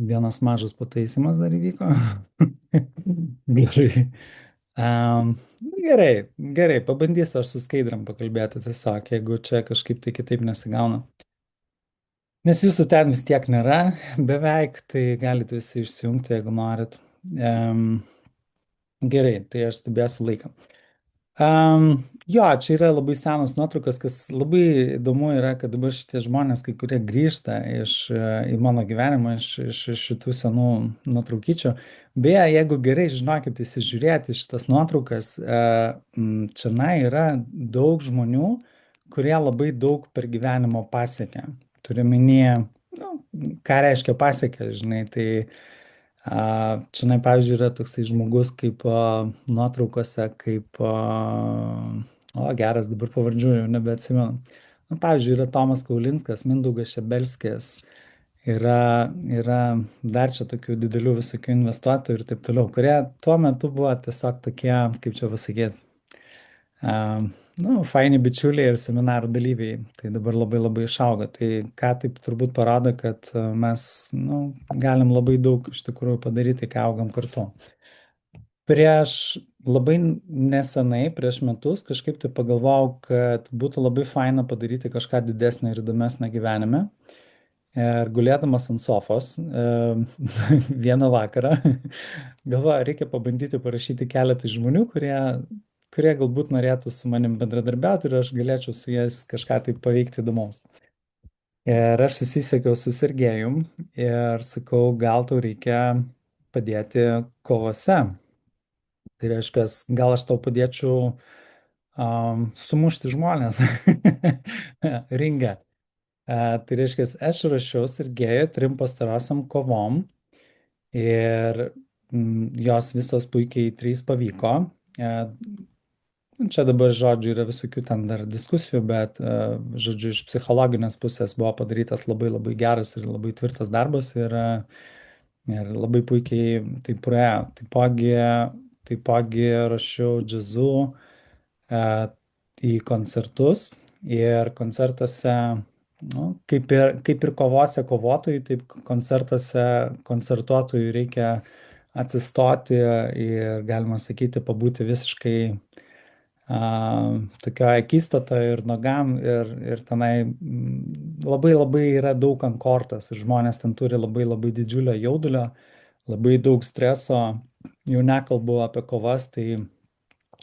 Vienas mažas pataisimas dar įvyko. Gerai. Gerai, gerai, pabandysiu aš su skaidram pakalbėti tiesiog, jeigu čia kažkaip tai kitaip nesigauna. Nes jūsų ten vis tiek nėra beveik, tai galite visi išsijungti, jeigu norit. Em, gerai, tai aš stebėsiu laiką. Jo, čia yra labai senos nuotraukos, kas labai įdomu yra, kad dabar šitie žmonės, kai kurie grįžta į mano gyvenimą iš šitų senų nuotraukyčių. Beje, jeigu gerai žinokit, įsižiūrėti šitas nuotraukas, čia yra daug žmonių, kurie labai daug per gyvenimo pasiekė. Turiu minėję, nu, ką reiškia pasiekė, žinai, tai čia, pavyzdžiui, yra toksai žmogus kaip nuotraukose, kaip, geras dabar pavardžių jau nebeatsimenu. Nu, pavyzdžiui, yra Tomas Kaulinskas, Mindaugas Šebelskis, yra dar čia tokių didelių visokių investuotojų ir taip toliau, kurie tuo metu buvo tiesiog tokie, kaip čia pasakyti, nu, faini bičiuliai ir seminarų dalyviai. Tai dabar labai labai išauga. Tai ką taip turbūt parodo, kad mes, nu, galim labai daug iš tikrųjų padaryti, kai augam kartu. Prieš labai nesenai, prieš metus, kažkaip tai pagalvojau, kad būtų labai faina padaryti kažką didesnį ir įdomesnį gyvenime. Ir gulėdamas ant sofos vieną vakarą, galvoju, reikia pabandyti parašyti keletą žmonių, kurie galbūt norėtų su manim bendradarbiauti ir aš galėčiau su jais kažką tai paveikti įdomaus. Ir aš susisiekiau su Sergejum ir sakau, gal tau reikia padėti kovose. Tai reiškia, gal aš tau padėčiau sumušti žmonės ringe. Tai reiškia, aš rašiau Sergejui 3 pastarosiam kovom ir jos visos puikiai 3 pavyko. Čia dabar, žodžiu, yra visokių ten dar diskusijų, bet, žodžiu, iš psichologinės pusės buvo padarytas labai labai geras ir labai tvirtas darbas ir labai puikiai tai praėjo. Taipogi rašiau džiazu į koncertus ir koncertuose, nu, kaip ir kovose kovotojų, taip koncertuose koncertuotojų reikia atsistoti ir, galima sakyti, pabūti visiškai tokioje akistatoje ir nogam ir tenai labai labai yra daug ant kortos ir žmonės ten turi labai labai didžiulio jaudulio, labai daug streso, jau nekalbu apie kovas, tai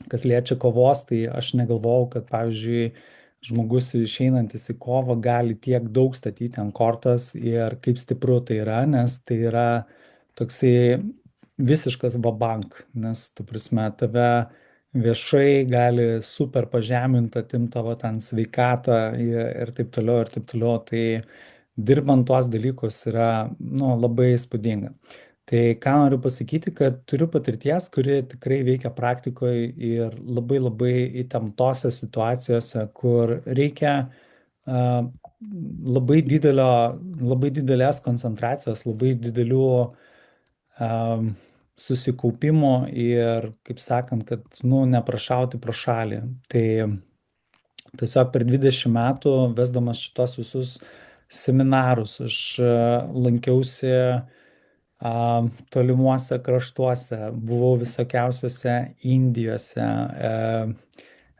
kas liečia kovos, tai aš negalvojau, kad, pavyzdžiui, žmogus išeinantis į kovą gali tiek daug statyti ant kortos ir kaip stipru tai yra, nes tai yra toksai visiškas vabank, nes, tu prasme, tave viešai gali super pažemint, atimt tavo ten sveikatą ir taip toliau, ir taip toliau. Tai dirbant tuos dalykus yra, nu, labai įspūdinga. Tai ką noriu pasakyti, kad turiu patirties, kuri tikrai veikia praktikoje ir labai labai įtemptose situacijose, kur reikia uh, labai didelės koncentracijos, labai didelių susikaupimo ir, kaip sakant, kad, nu, neprašauti pro šalį. Tai tiesiog per 20 metų, vesdamas šitos visus seminarus, aš lankiausi tolimuose kraštuose, buvau visokiausiose Indijose,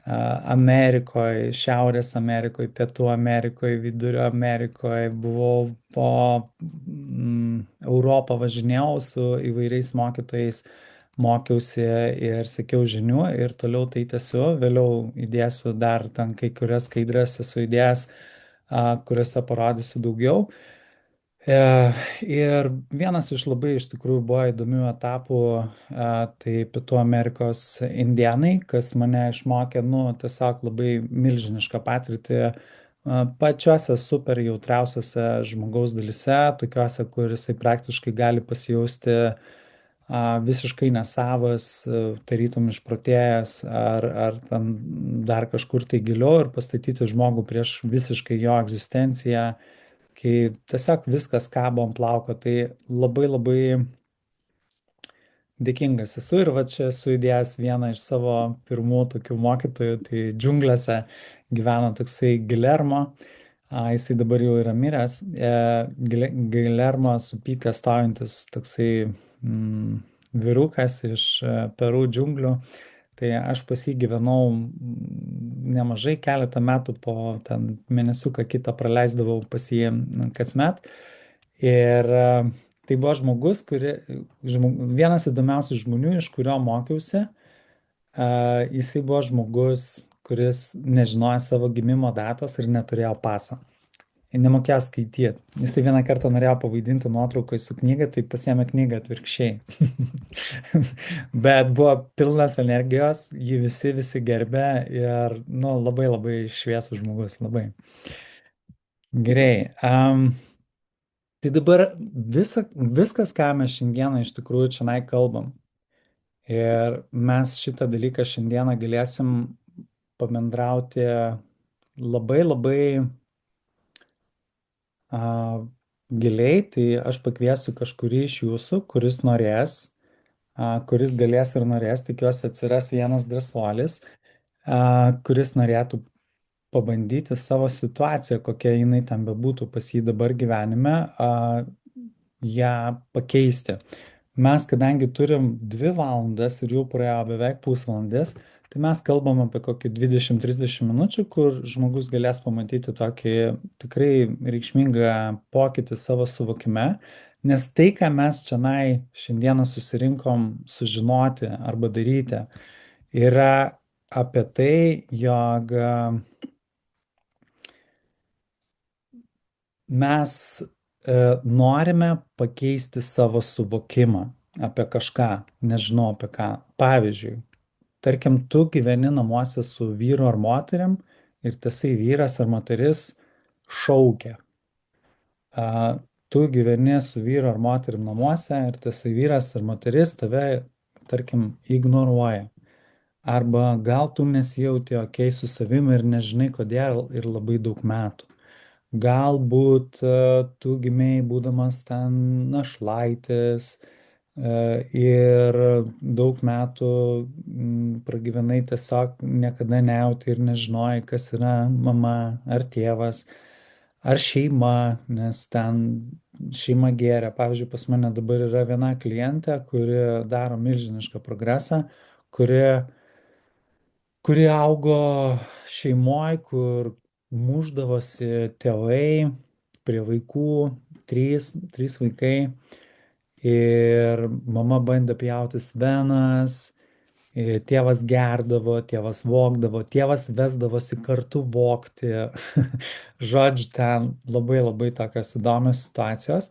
Amerikoje, Šiaurės Amerikoje, Pietų Amerikoje, Vidurio Amerikoje, buvau po Europą, važinėjau su įvairiais mokytojais, mokiausi ir sekiau žinių ir toliau tai tęsiu. Vėliau įdėsiu dar ten kai kurias skaidres, esu įdėjęs, kuriuose parodysiu daugiau. Ir vienas iš labai iš tikrųjų buvo įdomių etapų, tai Pietų Amerikos indianai, kas mane išmokė, nu, tiesiog labai milžinišką patirtį pačiuose super jautriausiose žmogaus dalise, tokiuose, kur jisai praktiškai gali pasijausti visiškai nesavas, tarytum išprotėjęs ar ten dar kažkur tai giliau ir pastatyti žmogų prieš visiškai jo egzistenciją, kai tiesiog viskas kabo ant plauko. Tai labai labai dėkingas esu ir va čia esu įdėjęs vieną iš savo pirmų tokių mokytojų, tai džiunglėse gyvena toksai Gilermo. Jisai dabar jau yra miręs. Gilermo supykęs staujantis toksai vyrukas iš Perų džiunglių. Tai aš pas jį gyvenau nemažai, keletą metų, po ten mėnesiuką kitą praleisdavau pas jį kasmet. Ir tai buvo žmogus, vienas įdomiausių žmonių, iš kurio mokiausi. Jisai buvo žmogus, kuris nežinojo savo gimimo datos ir neturėjo paso. Ir nemokėjo skaityti. Jisai vieną kartą norėjo pavaidinti nuotraukoje su knyga, tai pasiėmė knygą atvirkščiai. Bet buvo pilnas energijos, jį visi gerbė ir, nu, labai labai šviesus žmogus, labai. Gerai. Tai dabar viskas, ką mes šiandieną iš tikrųjų čia kalbam. Ir mes šitą dalyką šiandieną galėsim pabendrauti labai labai giliai, tai aš pakviesiu kažkurį iš jūsų, kuris norės, kuris galės ir norės, tikiuosi atsiras vienas drąsuolis, kuris norėtų pabandyti savo situaciją, kokia jinai ten bebūtų pas jį dabar gyvenime, ją pakeisti. Mes, kadangi turim 2 valandas ir jau praėjo beveik pusvalandis, tai mes kalbam apie kokį 20-30 minučių, kur žmogus galės pamatyti tokį tikrai reikšmingą pokytį savo suvokime, nes tai, ką mes čia šiandieną susirinkom sužinoti arba daryti, yra apie tai, jog mes norime pakeisti savo suvokimą apie kažką, nežinau apie ką. Pavyzdžiui, tarkim, tu gyveni namuose su vyru ar moterim ir tasai vyras ar moteris šaukia. Tu gyveni su vyru ar moterim namuose ir tasai vyras ar moteris tave, tarkim, ignoruoja. Arba gal tu nesijauti ok su savimi ir nežinai kodėl ir labai daug metų. Galbūt tu gimėjai būdamas ten našlaitis ir daug metų pragyvenai tiesiog niekada nejauti ir nežinojai, kas yra mama ar tėvas ar šeima, nes ten šeima gėrė. Pavyzdžiui, pas mane dabar yra viena klientė, kuri daro milžinišką progresą, kuri augo šeimoje, kur muždavosi tėvai prie vaikų, trys vaikai, ir mama bandė pjautis venas, ir tėvas gerdavo, tėvas vogdavo, tėvas vesdavosi kartu vogti. Žodžiu, ten labai labai tokios įdomios situacijos.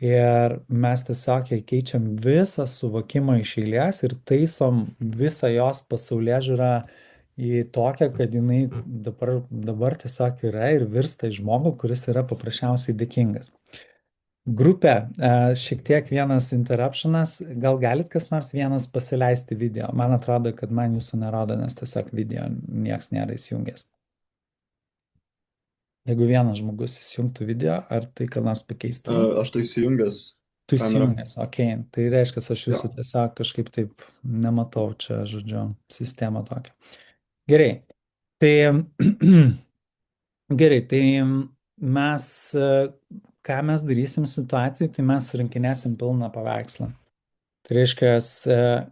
Ir mes tiesiog jai keičiam visą suvokimą iš eilės ir taisom visą jos pasaulėžiūrą į tokią, kad jinai dabar tiesiog yra ir virsta į žmogų, kuris yra paprasčiausiai dėkingas. Grupė, šiek tiek vienas interruptionas, gal galit kas nors vienas pasileisti video? Man atrodo, kad man jūsų nerodo, nes tiesiog video nieks nėra įsijungęs. Jeigu vienas žmogus įsijungtų video, ar tai ką nors pakeistų? Aš tai įsijungęs Tu kamerą. įsijungęs, ok, tai reiškia, aš Jo. jūsų tiesiog kažkaip taip nematau čia, žodžiu, sistemą tokią. Gerai, tai gerai, tai mes, ką mes darysim situacijai, tai mes surinkinėsim pilną paveikslą. Tai reiškia,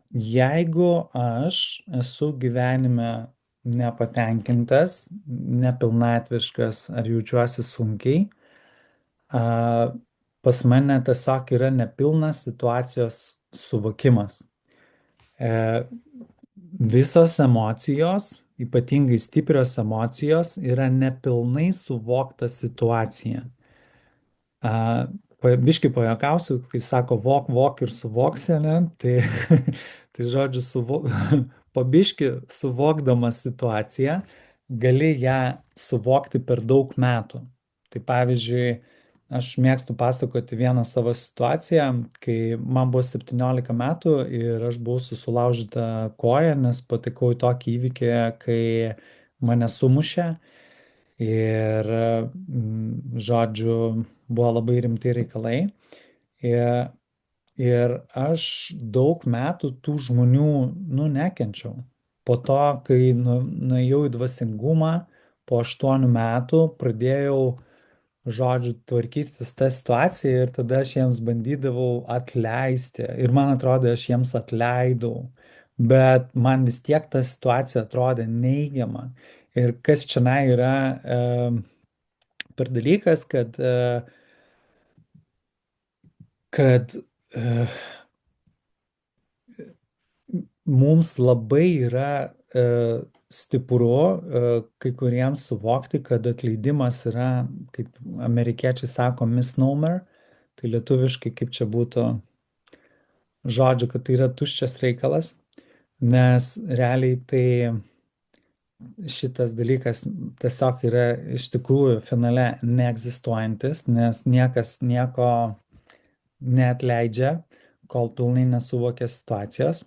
jeigu aš esu gyvenime nepatenkintas, nepilnatviškas ar jaučiuosi sunkiai, pas mane tiesiog yra nepilnas situacijos suvokimas. Visos emocijos, ypatingai stiprios emocijos, yra nepilnai suvokta situacija. Biškai pajuokausiu, kai sako vok ir suvoksi, ne? Tai, tai žodžiu, pabiški suvokdamas situaciją, gali ją suvokti per daug metų. Tai pavyzdžiui, aš mėgstu pasakoti vieną savo situaciją, kai man buvo 17 metų ir aš buvau su sulaužyta koja, nes patekau į tokį įvykį, kai mane sumušė. Ir, žodžiu, buvo labai rimti reikalai. Ir aš daug metų tų žmonių, nu, nekenčiau. Po to, kai nuėjau į dvasingumą, po 8 metų pradėjau žodžiu, tvarkytis tą situaciją ir tada aš jiems bandydavau atleisti. Ir man atrodo, aš jiems atleidau, bet man vis tiek ta situacija atrodė neigiama. Ir kas čia yra per dalykas, kad e, mums labai yra stipru kai kuriems suvokti, kad atleidimas yra, kaip amerikiečiai sako, misnomer, tai lietuviškai kaip čia būtų žodžiu, kad tai yra tuščias reikalas, nes realiai tai šitas dalykas tiesiog yra iš tikrųjų finale neegzistuojantis, nes niekas nieko neatleidžia, kol pilnai nesuvokia situacijos.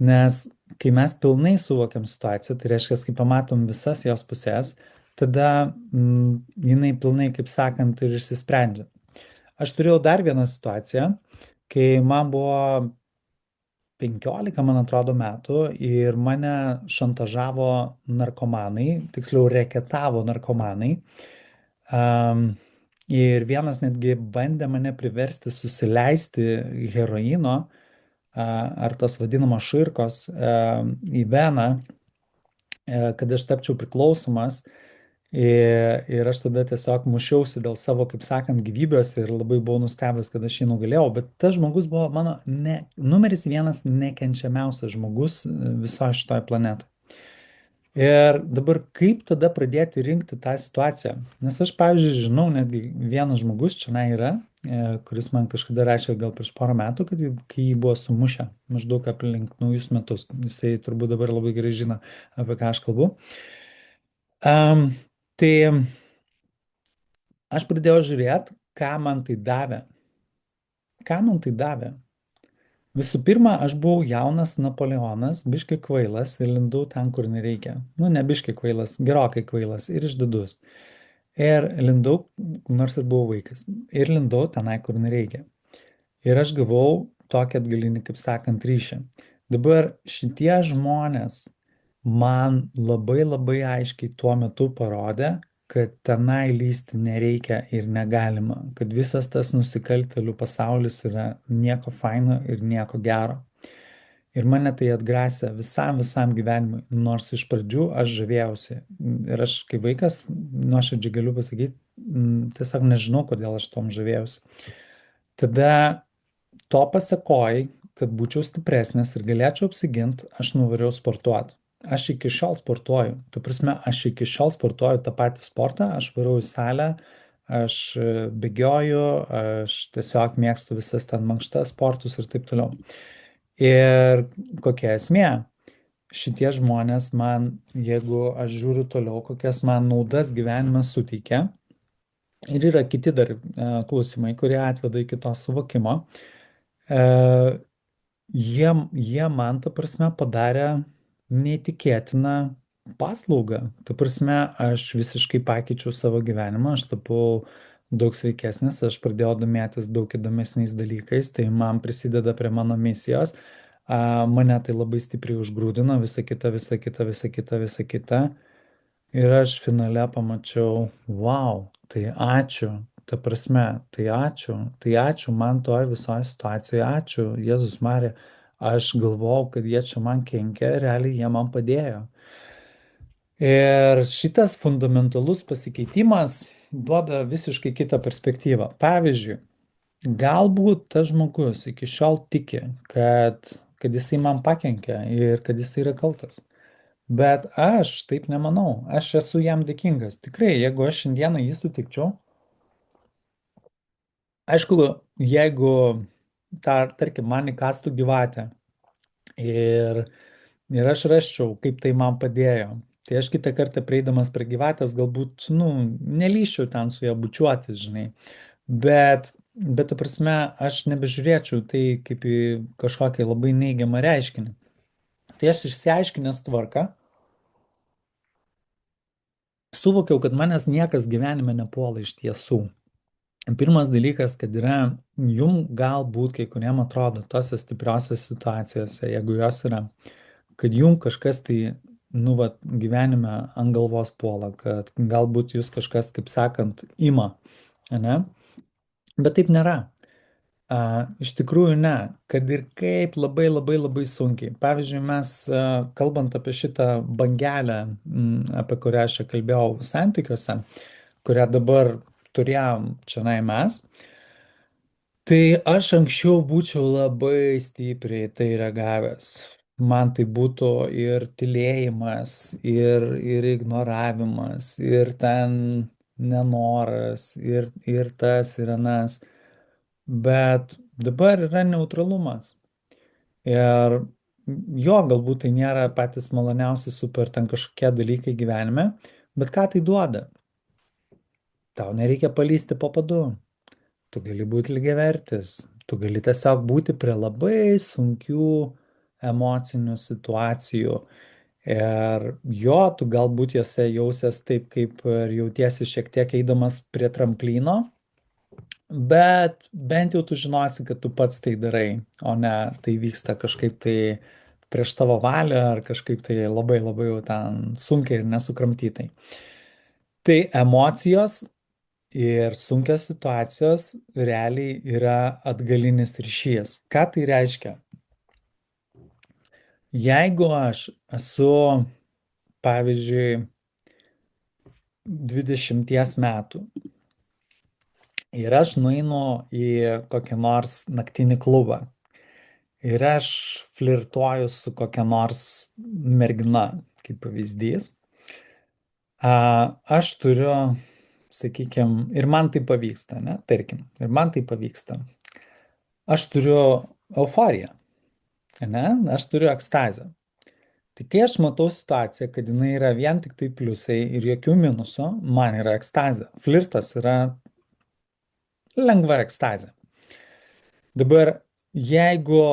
Nes kai mes pilnai suvokiam situaciją, tai reiškia, kai pamatom visas jos pusės, tada jinai pilnai, kaip sakant, ir išsisprendžia. Aš turėjau dar vieną situaciją, kai man buvo 15, man atrodo, metų ir mane šantažavo narkomanai, tiksliau reketavo narkomanai. Um, ir vienas netgi bandė mane priversti susileisti heroino ar tos vadinamos širkos į veną, kad aš tapčiau priklausomas. Ir aš tada tiesiog mušiausi dėl savo, kaip sakant, gyvybės ir labai buvau nustebęs, kad aš jį nugalėjau. Bet tas žmogus buvo mano numeris vienas nekenčiamiausias žmogus visoje šitoje planetoje. Ir dabar kaip tada pradėti rinkti tą situaciją? Nes aš, pavyzdžiui, žinau, netgi vienas žmogus čia yra, kuris man kažkada rašė gal prieš porą metų, kad kai jį buvo sumušę, maždaug aplink naujus metus. Jisai turbūt dabar labai gerai žino, apie ką aš kalbu. Tai aš pradėjau žiūrėti, ką man tai davė. Ką man tai davė? Visų pirma, aš buvau jaunas Napoleonas, biški kvailas ir lindau ten, kur nereikia. Nu, ne biški kvailas, gerokai kvailas ir išdidus. Ir lindau, nors ir buvau vaikas, ir lindau tenai, kur nereikia. Ir aš gavau tokį atgalinį, kaip sakant, ryšį. Dabar šitie žmonės man labai labai aiškiai tuo metu parodė, kad tenai lysti nereikia ir negalima, kad visas tas nusikaltėlių pasaulis yra nieko faino ir nieko gero. Ir mane tai atgrasė visam gyvenimui, nors iš pradžių aš žavėjausi. Ir aš kaip vaikas, nuoširdžiai galiu pasakyti, tiesiog nežinau, kodėl aš tom žavėjausi. Tada to pasakoj, kad būčiau stipresnis ir galėčiau apsiginti, aš nuvariau sportuoti. Aš iki šiol sportuoju. Tu prasme, aš iki šiol sportuoju tą patį sportą, aš varau į salę, aš bėgioju, aš tiesiog mėgstu visas ten mankštas, sportus ir taip toliau. Ir kokia esmė? Šitie žmonės man, jeigu aš žiūriu toliau, kokias man naudas gyvenimas suteikia, ir yra kiti dar klausimai, kurie atveda iki to suvokimo, jie man, ta prasme, padarė neįtikėtiną paslaugą. Ta prasme, aš visiškai pakeičiau savo gyvenimą, aš tapau daug sveikesnis, aš pradėjau domėtis daug įdomesniais dalykais, tai man prisideda prie mano misijos. Mane tai labai stipriai užgrūdino, visa kita, visa kita, visa kita, visa kita. Ir aš finale pamačiau, wow, tai ačiū, ta prasme, tai ačiū man toje visoje situacijoje, ačiū, Jėzus Marija, aš galvojau, kad jie čia man kenkia, realiai jie man padėjo. Ir šitas fundamentalus pasikeitimas duoda visiškai kitą perspektyvą. Pavyzdžiui, galbūt tas žmogus iki šiol tiki, kad jisai man pakenkė ir kad jisai yra kaltas. Bet aš taip nemanau. Aš esu jam dėkingas. Tikrai, jeigu aš šiandieną jį sutikčiau, aišku, jeigu tarkim, man įkastų gyvatę ir, ir aš rasčiau, kaip tai man padėjo, tai aš kitą kartą prieidamas prie gyvatės galbūt, nelyščiau ten su ją bučiuotis, žinai. Bet, ta prasme, aš nebežiūrėčiau tai kaip į kažkokį labai neigiamą reiškinį. Tai aš išsiaiškinęs tvarką, suvokiau, kad manęs niekas gyvenime nepuola iš tiesų. Pirmas dalykas, kad yra, jum galbūt kai kuriem atrodo tose stipriose situacijose, jeigu jos yra, kad jum kažkas tai, gyvenime ant galvos puola, kad galbūt jūs kažkas, kaip sakant, ima ane? Bet taip nėra. Iš tikrųjų ne, kad ir kaip labai labai labai sunkiai. Pavyzdžiui, mes, kalbant apie šitą bangelę, apie kurią aš čia kalbėjau santykiuose, kurią dabar turėjom čia mes, tai aš anksčiau būčiau labai stipriai į tai reagavęs. Man tai būtų ir tylėjimas, ir ignoravimas, ir ten nenoras, ir tas, ir anas. Bet dabar yra neutralumas. Ir jo, galbūt tai nėra patys maloniausi super ten kažkokie dalykai gyvenime, bet ką tai duoda? Tau nereikia palysti po padu. Tu gali būti lygiavertis. Tu gali tiesiog būti prie labai sunkių emocinių situacijų. Ir jo, tu galbūt jose jausies taip, kaip ir jautiesi šiek tiek eidamas prie tramplino, bet bent jau tu žinosi, kad tu pats tai darai, o ne tai vyksta kažkaip tai prieš tavo valią ar kažkaip tai labai labai jau ten sunkiai ir nesukramtytai. Tai emocijos ir sunkios situacijos realiai yra atgalinis ryšys. Ką tai reiškia? Jeigu aš esu, pavyzdžiui, 20 metų ir aš nueinu į kokį nors naktinį klubą ir aš flirtuoju su kokia nors mergina, kaip pavyzdys, aš turiu, sakykime, ir man tai pavyksta, ne, tarkim, ir man tai pavyksta. Aš turiu euforiją, ne, aš turiu ekstazę. Tai kai aš matau situaciją, kad jinai yra vien tik tai pliusai ir jokių minusų, man yra ekstazė. Flirtas yra lengva ekstazė. Dabar, jeigu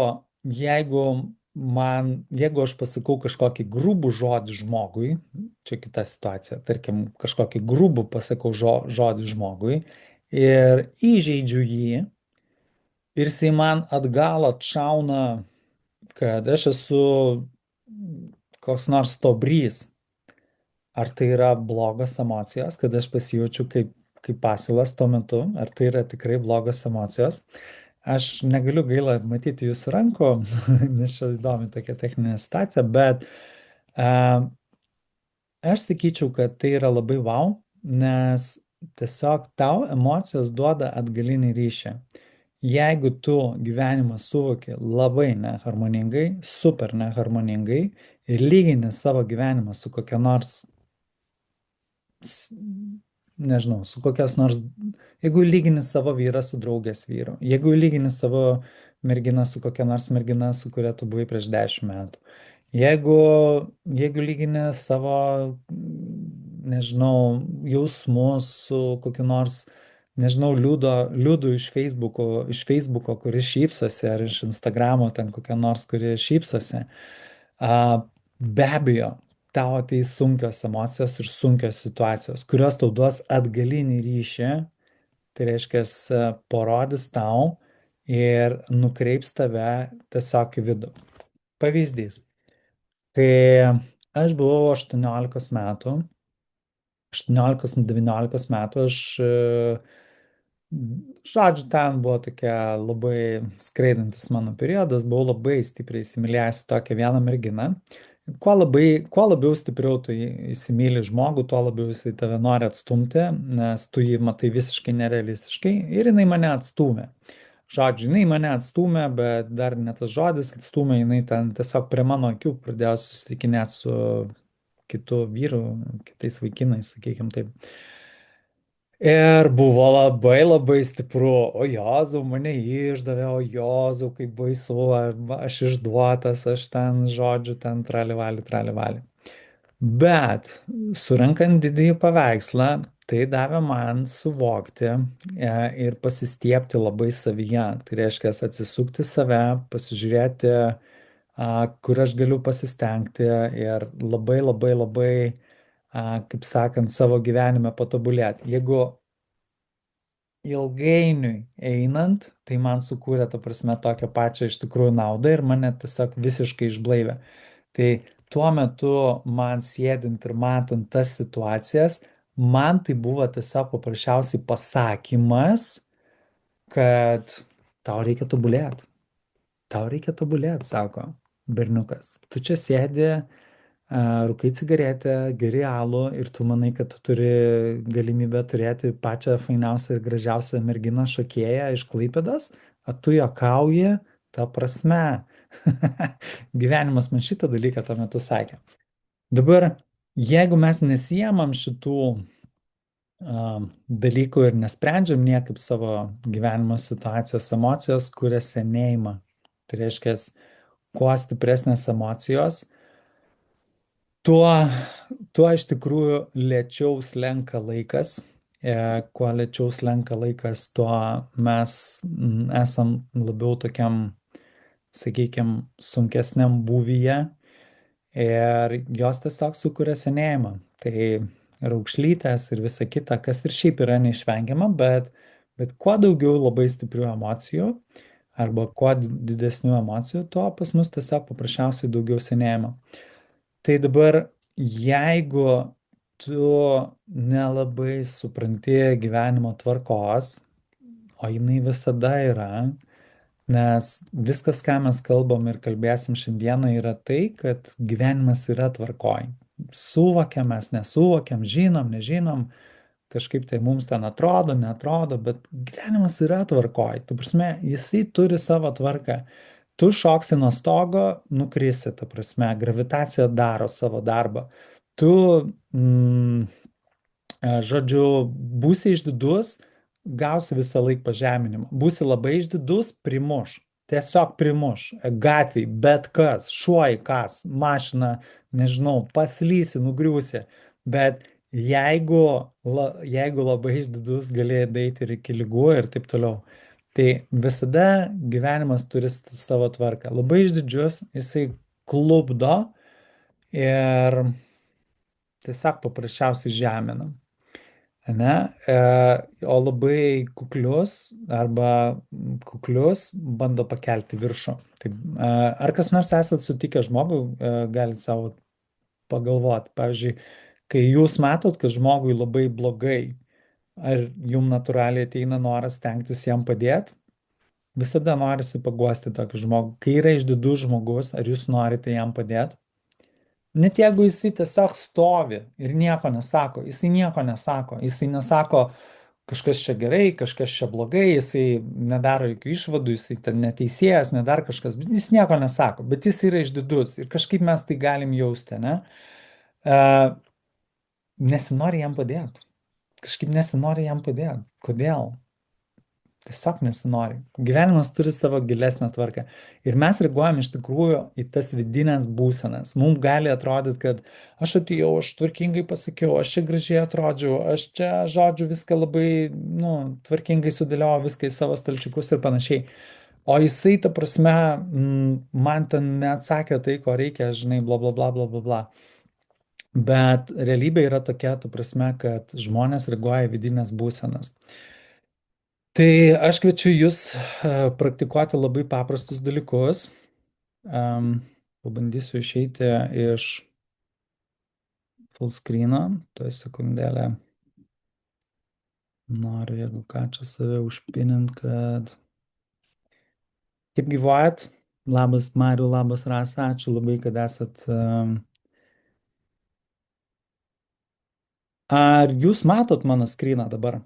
jeigu aš pasakau kažkokį grubų žodį žmogui, čia kita situacija, tarkim, kažkokį grubų pasakau žodį žmogui ir įžeidžiu jį ir jisai man atgal atšauna, kad aš esu koks nors stobrys. Ar tai yra blogos emocijos, kad aš pasijaučiu kaip pasilas tuo metu, ar tai yra tikrai blogos emocijos? Aš negaliu gaila matyti jūsų rankų, nes čia įdomi tokia techninė situacija, bet aš sakyčiau, kad tai yra labai wow, nes tiesiog tau emocijos duoda atgalinį ryšį. Jeigu tu gyvenimą suvoki labai neharmoningai, super neharmoningai ir lygini savo gyvenimą su kokia nors s- nežinau, su kokias nors, jeigu lygini savo vyrą su draugės vyru, jeigu lygini savo merginą su kokia nors mergina, su kuria tu buvai prieš 10 metų, jeigu, jeigu lygini savo, nežinau, jausmus su kokiu nors, nežinau, liudu iš Facebooko, kuris šypsosi, ar iš Instagramo ten kokia nors, kuri šypsosi, be abejo, tau ateis sunkios emocijos ir sunkios situacijos, kurios tau duos atgalinį ryšį, tai reiškia, parodys tau ir nukreips tave tiesiog į vidų. Pavyzdys. Kai aš buvau 18 metų, 18-19 metų, žodžiu, ten buvo tokia labai skraidantis mano periodas, buvau labai stipriai įsimylėjęs į tokią vieną merginą. Kuo labiau stipriau tu įsimyli žmogų, tuo labiau jisai tave nori atstumti, nes tu jį matai visiškai nerealistiškai ir jinai mane atstūmė. Žodžiu, jinai mane atstūmė, bet dar ne tas žodis atstūmė, jinai ten tiesiog prie mano akių pradėjo susitikinėti su kitu vyru, kitais vaikinais, sakykime taip. Ir buvo labai labai stipru, o Jozau mane išdavė, o Jozau kaip baisu, aš išduotas, aš ten, žodžiu, ten tralivali, tralivali. Bet surinkant didįjį paveikslą, tai davė man suvokti ir pasistiepti labai savyje. Tai reiškia atsisukti save, pasižiūrėti, kur aš galiu pasistengti ir labai labai labai, kaip sakant, savo gyvenime patobulėti. Jeigu ilgainiui einant, tai man sukūrė, ta prasme, tokią pačią iš tikrųjų naudą ir mane tiesiog visiškai išblaivė. Tai tuo metu man sėdint ir matant tas situacijas, man tai buvo tiesiog paprasčiausiai pasakymas, kad tau reikia tobulėti. Tau reikia tobulėti, sako berniukas. Tu čia sėdi, rūkai cigaretę, geri alų ir tu manai, kad tu turi galimybę turėti pačią fainiausią ir gražiausią merginą šokėją iš Klaipėdos, o tu juokauji, ta prasme. Gyvenimas man šitą dalyką tuo metu sakė. Dabar, jeigu mes nesijamam šitų dalykų ir nesprendžiam niekaip savo gyvenimo situacijos, emocijos kuria senėjimą. Tai reiškia, kuo stipresnės emocijos, tuo, tuo iš tikrųjų lėčiau slenka laikas. Kuo lėčiau slenka laikas, tuo mes esam labiau tokiam, sakykime, sunkesniam būvyje ir jos tiesiog sukuria senėjimą. Tai raukšlytės ir visa kita, kas ir šiaip yra neišvengiama, bet kuo daugiau labai stiprių emocijų arba kuo didesnių emocijų, tuo pas mus tiesiog paprasčiausiai daugiau senėjimo. Tai dabar, jeigu tu nelabai supranti gyvenimo tvarkos, o jinai visada yra, nes viskas, ką mes kalbam ir kalbėsim šiandieną, yra tai, kad gyvenimas yra tvarkoj. Suvokiam, mes nesuvokiam, žinom, nežinom, kažkaip tai mums ten atrodo, netrodo, bet gyvenimas yra tvarkoj. Tu prasme, jisai turi savo tvarką. Tu šoksi nuo stogo, nukrisi, ta prasme, gravitacija daro savo darbą. Tu mm, žodžiu, būsi išdidus, gausi visą laiką pažeminimą. Būsi labai išdidus, primuš. Tiesiog primuš. Gatviai, bet kas, šuo įkas, mašina, nežinau, paslysi, nugriūsi. Bet jeigu labai išdidus, gali eiti ir iki lygų ir taip toliau. Tai visada gyvenimas turi savo tvarką. Labai išdidžius, jisai klubdo ir tiesiog paprasčiausiai žemina. Ne? O labai kuklius bando pakelti viršų. Tai, ar kas nors esat sutikę žmogų, galite savo pagalvoti. Pavyzdžiui, kai jūs matot, kad žmogui labai blogai, ar jums natūraliai ateina noras stengtis jam padėti? Visada norisi paguosti tokį žmogų. Kai yra išdidus žmogus, ar jūs norite jam padėti? Net jeigu jisai tiesiog stovi ir nieko nesako, jisai nesako kažkas čia gerai, kažkas čia blogai, jisai nedaro jokių išvadų, jisai ten neteisėjas, nedar kažkas, bet jis nieko nesako, bet jis yra išdidus ir kažkaip mes tai galim jausti, ne? Uh, Nesinori jam padėti. Kažkaip nesinori jam padėti. Kodėl? Tiesiog nesinori. Gyvenimas turi savo gilesnę tvarką. Ir mes reaguojam iš tikrųjų į tas vidinės būsenas. Mums gali atrodyti, kad aš atėjau, aš tvarkingai pasakiau, aš čia gražiai atrodžiau, aš čia, žodžiu, viską labai, nu, tvarkingai sudėliojau, viską į savo stalčiukus ir panašiai. O jisai, ta prasme, man ten neatsakė tai, ko reikia, žinai, bla, bla, bla, bla, bla, bla. Bet realybė yra tokia, ta prasme, kad žmonės reaguoja į vidinės būsenas. Tai aš kviečiu jūs praktikuoti labai paprastus dalykus. Pabandysiu išeiti iš full screen'o. Tuoj sekundėlę. Noriu, jeigu ką čia save užpinint, kad... Kaip gyvuojat? Labas Mariu, labas Rasa, ačiū labai, kad esat... Ar jūs matot mano screen'ą dabar?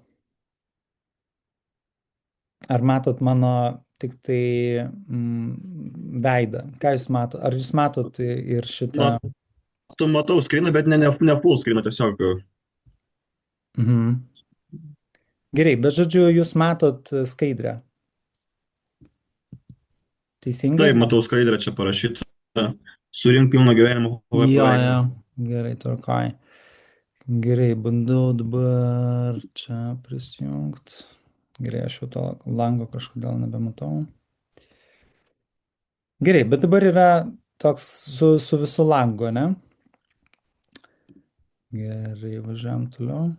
Ar matot mano tik tai veidą? Ką jūs matot? Ar jūs matot ir šitą? Matau skriną, bet ne full skriną, tiesiog. Mhm. Gerai, bet žodžiu, jūs matot skaidrę. Teisingai? Taip, matau skaidrę čia parašyta. Surink pilno gyvenimo Jo, paveikslą. jo. Gerai, tvarkoj. Gerai, bandau dabar čia prisijungti. Gerai, aš jau to lango kažkodėl nebematau. Gerai, bet dabar yra toks su visu langu, ne? Gerai, važiuojam toliau.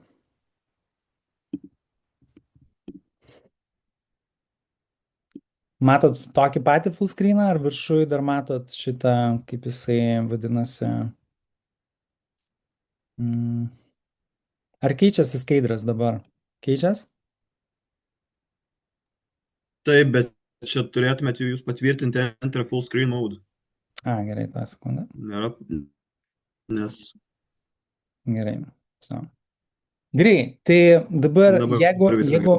Matot tokį patį full screeną ar viršui dar matot šitą, kaip jisai vadinasi? Ar keičiasi skaidras dabar? Keičias? Taip, bet čia turėtumėte jūs patvirtinti Enter Full Screen Mode. A, gerai, tą sekundę. Nėra, nes Gerai. So. Gerai, tai dabar dabar jeigu, viskas gerai.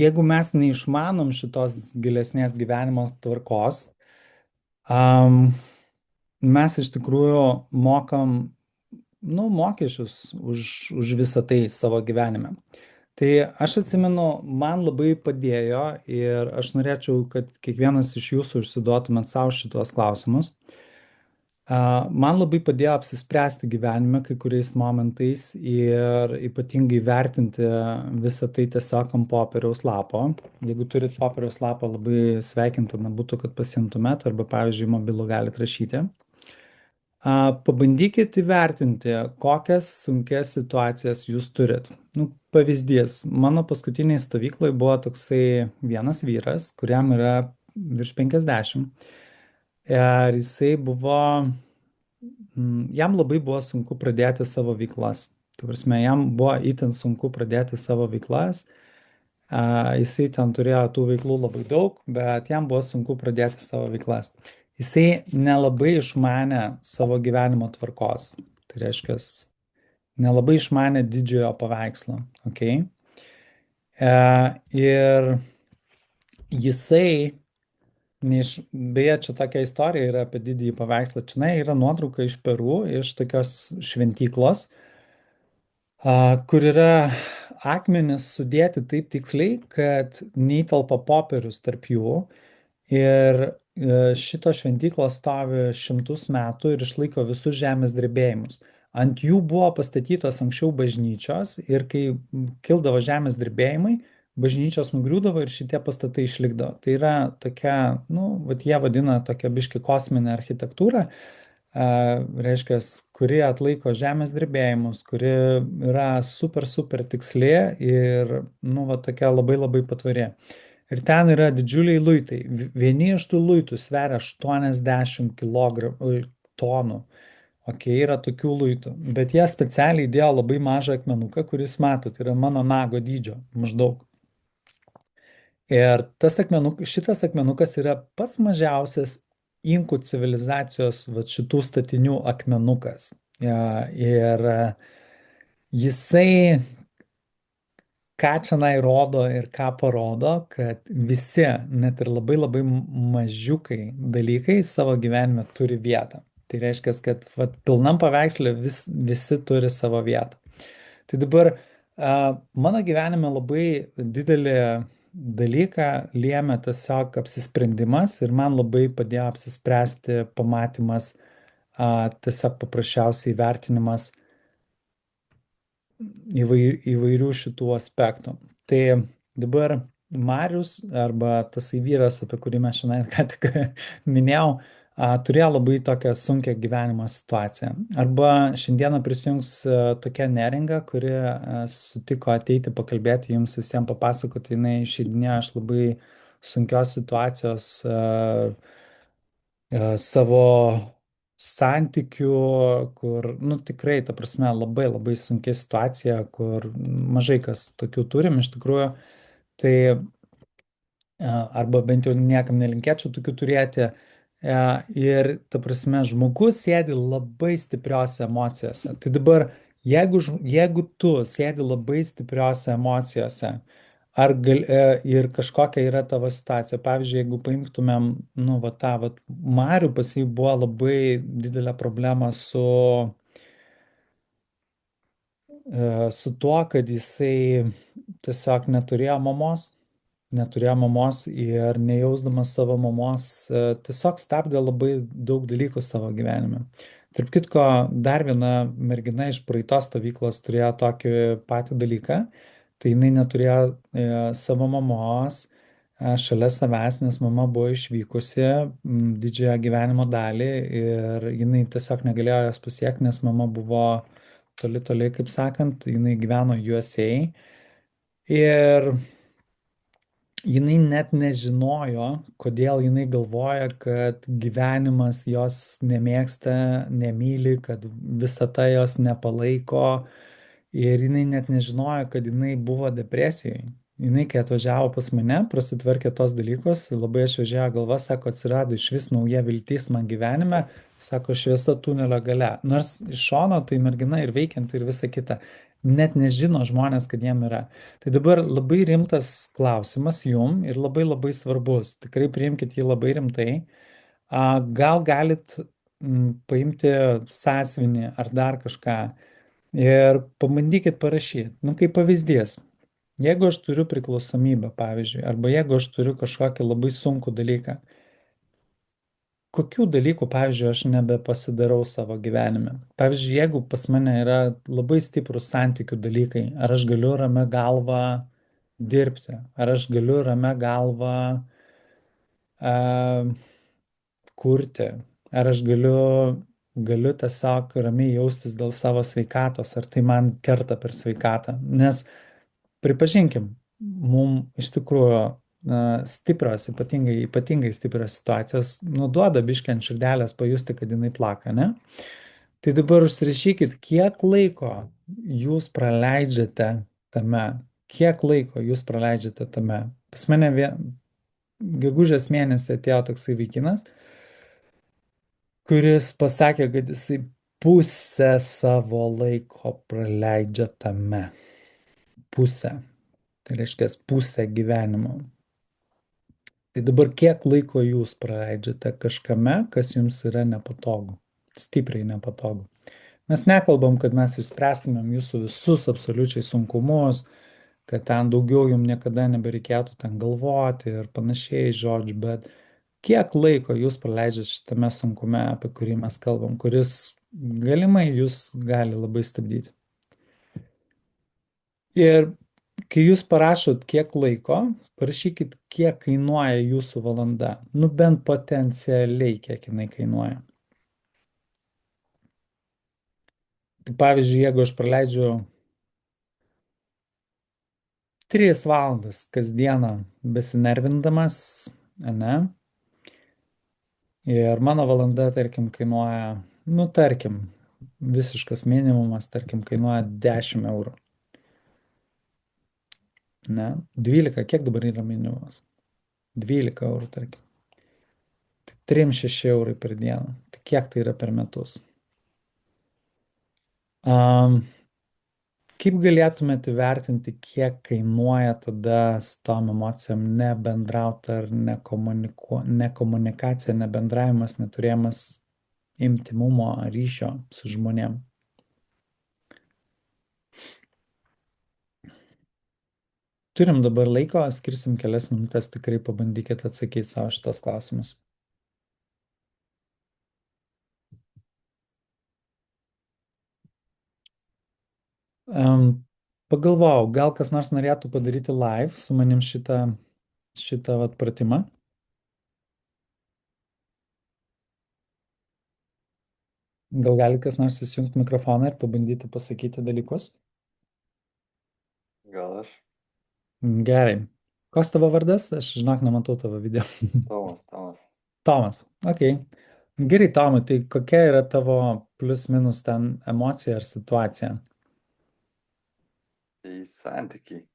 jeigu mes neišmanom šitos gilesnės gyvenimo tvarkos, um, mes iš tikrųjų mokam, nu, mokesčius už visą tai savo gyvenime. Tai aš atsimenu, man labai padėjo ir aš norėčiau, kad kiekvienas iš jūsų užsiduotumėt savo šitos klausimus. Man labai padėjo apsispręsti gyvenime kai kuriais momentais ir ypatingai vertinti visą tai tiesiog ant popieriaus lapo. Jeigu turit popieriaus lapą, labai sveikintina būtų, kad pasiimtumėt arba, pavyzdžiui, mobilų galite rašyti. Pabandykit įvertinti, kokias sunkias situacijas jūs turit. Nu, pavyzdys, mano paskutiniai stovyklai buvo toksai vienas vyras, kuriam yra virš 50. Ir jisai buvo, jam labai buvo sunku pradėti savo veiklas. Tai prasme, jam buvo itin sunku pradėti savo veiklas. Jisai ten turėjo tų veiklų labai daug, bet jam buvo sunku pradėti savo veiklas. Jisai nelabai išmanė savo gyvenimo tvarkos. Tai reiškia, nelabai išmanė didžiojo paveikslo. Okay? Ir jisai, beje, čia tokia istorija yra apie didįjį paveikslą. Čia yra nuotrauka iš Peru, iš tokios šventyklos, kur yra akmenis sudėti taip tiksliai, kad neįtelpa popierius tarp jų. Ir šitos šventyklos stovi šimtus metų ir išlaiko visus žemės drebėjimus. Ant jų buvo pastatytos anksčiau bažnyčios ir kai kildavo žemės drebėjimai, bažnyčios nugriūdavo ir šitie pastatai išlikdavo. Tai yra tokia, nu, vat jie vadina tokia biški kosminė architektūra, reiškia, kuri atlaiko žemės drebėjimus, kuri yra super, super tiksli ir, nu, va tokia labai labai patvari. Ir ten yra didžiuliai luitai. Vieni iš tų luitų sveria 80 tonų. Ok, yra tokių luitų. Bet jie specialiai įdėjo labai mažą akmenuką, kuris, matot, yra mano nago dydžio maždaug. Ir šitas akmenukas yra pats mažiausias inkų civilizacijos vat, šitų statinių akmenukas. Ir jisai ką čionai rodo ir ką parodo, kad visi, net ir labai labai mažiukai dalykai savo gyvenime turi vietą. Tai reiškia, kad vat, pilnam paveikslė visi turi savo vietą. Tai dabar mano gyvenime labai didelį dalyką lėmė tiesiog apsisprendimas ir man labai padėjo apsispręsti pamatymas, tiesiog paprasčiausiai vertinimas įvairių šitų aspektų. Tai dabar Marius arba tasai vyras, apie kurį mes šiandien ką tik minėjau, turėjo labai tokią sunkią gyvenimo situaciją. Arba šiandieną prisijungs tokia neringa, kuri sutiko ateiti pakalbėti jums visiems papasakoti, jinai išeidinėjo iš labai sunkios situacijos savo santykių, kur, nu tikrai, ta prasme, labai labai sunkia situacija, kur mažai kas tokių turim iš tikrųjų. Tai arba bent jau niekam nelinkėčiau tokių turėti. Ir, ta prasme, žmogus sėdi labai stipriose emocijose. Tai dabar, jeigu tu sėdi labai stipriose emocijose, ir kažkokia yra tavo situacija, pavyzdžiui, jeigu paimtumėm, nu, va tą, va, Marių, pas jį buvo labai didelė problema su tuo, kad jisai tiesiog neturėjo mamos ir nejausdamas savo mamos tiesiog stabdė labai daug dalykų savo gyvenime. Tarp kitko, dar viena mergina iš praeitos stovyklos turėjo tokį patį dalyką, tai jinai neturėjo savo mamos šalia savęs, nes mama buvo išvykusi didžiąją gyvenimo dalį ir jinai tiesiog negalėjo jos pasiekti, nes mama buvo toli, toli, kaip sakant, jinai gyveno USA ir jinai net nežinojo, kodėl jinai galvoja, kad gyvenimas jos nemėgsta, nemyli, kad visata jos nepalaiko ir jinai net nežinojo, kad jinai buvo depresijoje. Jinai, kai atvažiavo pas mane, prasitvarkė tos dalykus, labai aš vežėjo galva, sako, atsirado iš vis nauja viltis man gyvenime, sako, šviesa tunelio gale. Nors iš šono tai mergina ir veikianti ir visa kita. Net nežino žmonės, kad jiem yra. Tai dabar labai rimtas klausimas jum ir labai labai svarbus. Tikrai priimkite jį labai rimtai. Gal galit paimti sąsiuvinį ar dar kažką ir pabandykit parašyti. Nu, kaip pavyzdys. Jeigu aš turiu priklausomybę, pavyzdžiui, arba jeigu aš turiu kažkokį labai sunkų dalyką, kokių dalykų, pavyzdžiui, aš nebepasidarau savo gyvenime. Pavyzdžiui, jeigu pas mane yra labai stiprus santykių dalykai, ar aš galiu ramę galvą dirbti, ar aš galiu ramę galvą a, kurti, ar aš galiu tiesiog ramiai jaustis dėl savo sveikatos, ar tai man kerta per sveikatą. Nes pripažinkim, mums iš tikrųjų stiprios, ypatingai stiprios situacijos, nuduoda biškį ant širdelės pajusti, kad jinai plaka, ne? Tai dabar užsirašykit, kiek laiko jūs praleidžiate tame, kiek laiko jūs praleidžiate tame. Pas mane gegužės mėnesį atėjo toksai vaikinas, kuris pasakė, kad jisai pusę savo laiko praleidžia tame. Pusę. Tai reiškia pusę gyvenimo. Tai dabar kiek laiko jūs praleidžiate kažkame, kas jums yra nepatogu? Stipriai nepatogu. Mes nekalbam, kad mes išspręstumėm jūsų visus absoliučiai sunkumus, kad ten daugiau jums niekada nebereikėtų ten galvoti ir panašiai, žodžiu, bet kiek laiko jūs praleidžiate šitame sunkume, apie kurį mes kalbam, kuris galimai jūs gali labai stabdyti. Ir kai jūs parašot kiek laiko, parašykit, kiek kainuoja jūsų valanda. Nu bent potencialiai, kiek jinai kainuoja. Tai pavyzdžiui, jeigu aš praleidžiu 3 valandas kasdieną besinervindamas, ne? Ir mano valanda, tarkim, kainuoja, nu tarkim, visiškas minimumas, tarkim, kainuoja 10 eurų. Ne? 12, kiek dabar yra minimumas? 12 eurų, tarkim. 3-6 eurai per dieną. Tai kiek tai yra per metus? Kaip galėtumėte įvertinti, kiek kainuoja tada su tom emocijom nebendrauti ar nekomunikacija, nebendravimas, neturėjimas intimumo ar ryšio su žmonėm? Turim dabar laiko, skirsim kelias minutės, tikrai pabandykite atsakyti savo šitos klausimus. Pagalvojau, gal kas nors norėtų padaryti live su manim šitą vat pratimą. Gal gali kas nors įsijungti mikrofoną ir pabandyti pasakyti dalykus? Gal aš? Gerai. Koks tavo vardas? Aš, žinok, nematau tavo video. Tomas. Tomas. Ok. Gerai, Tomai, tai kokia yra tavo plius minus ten emocija ar situacija? Tai santykiai.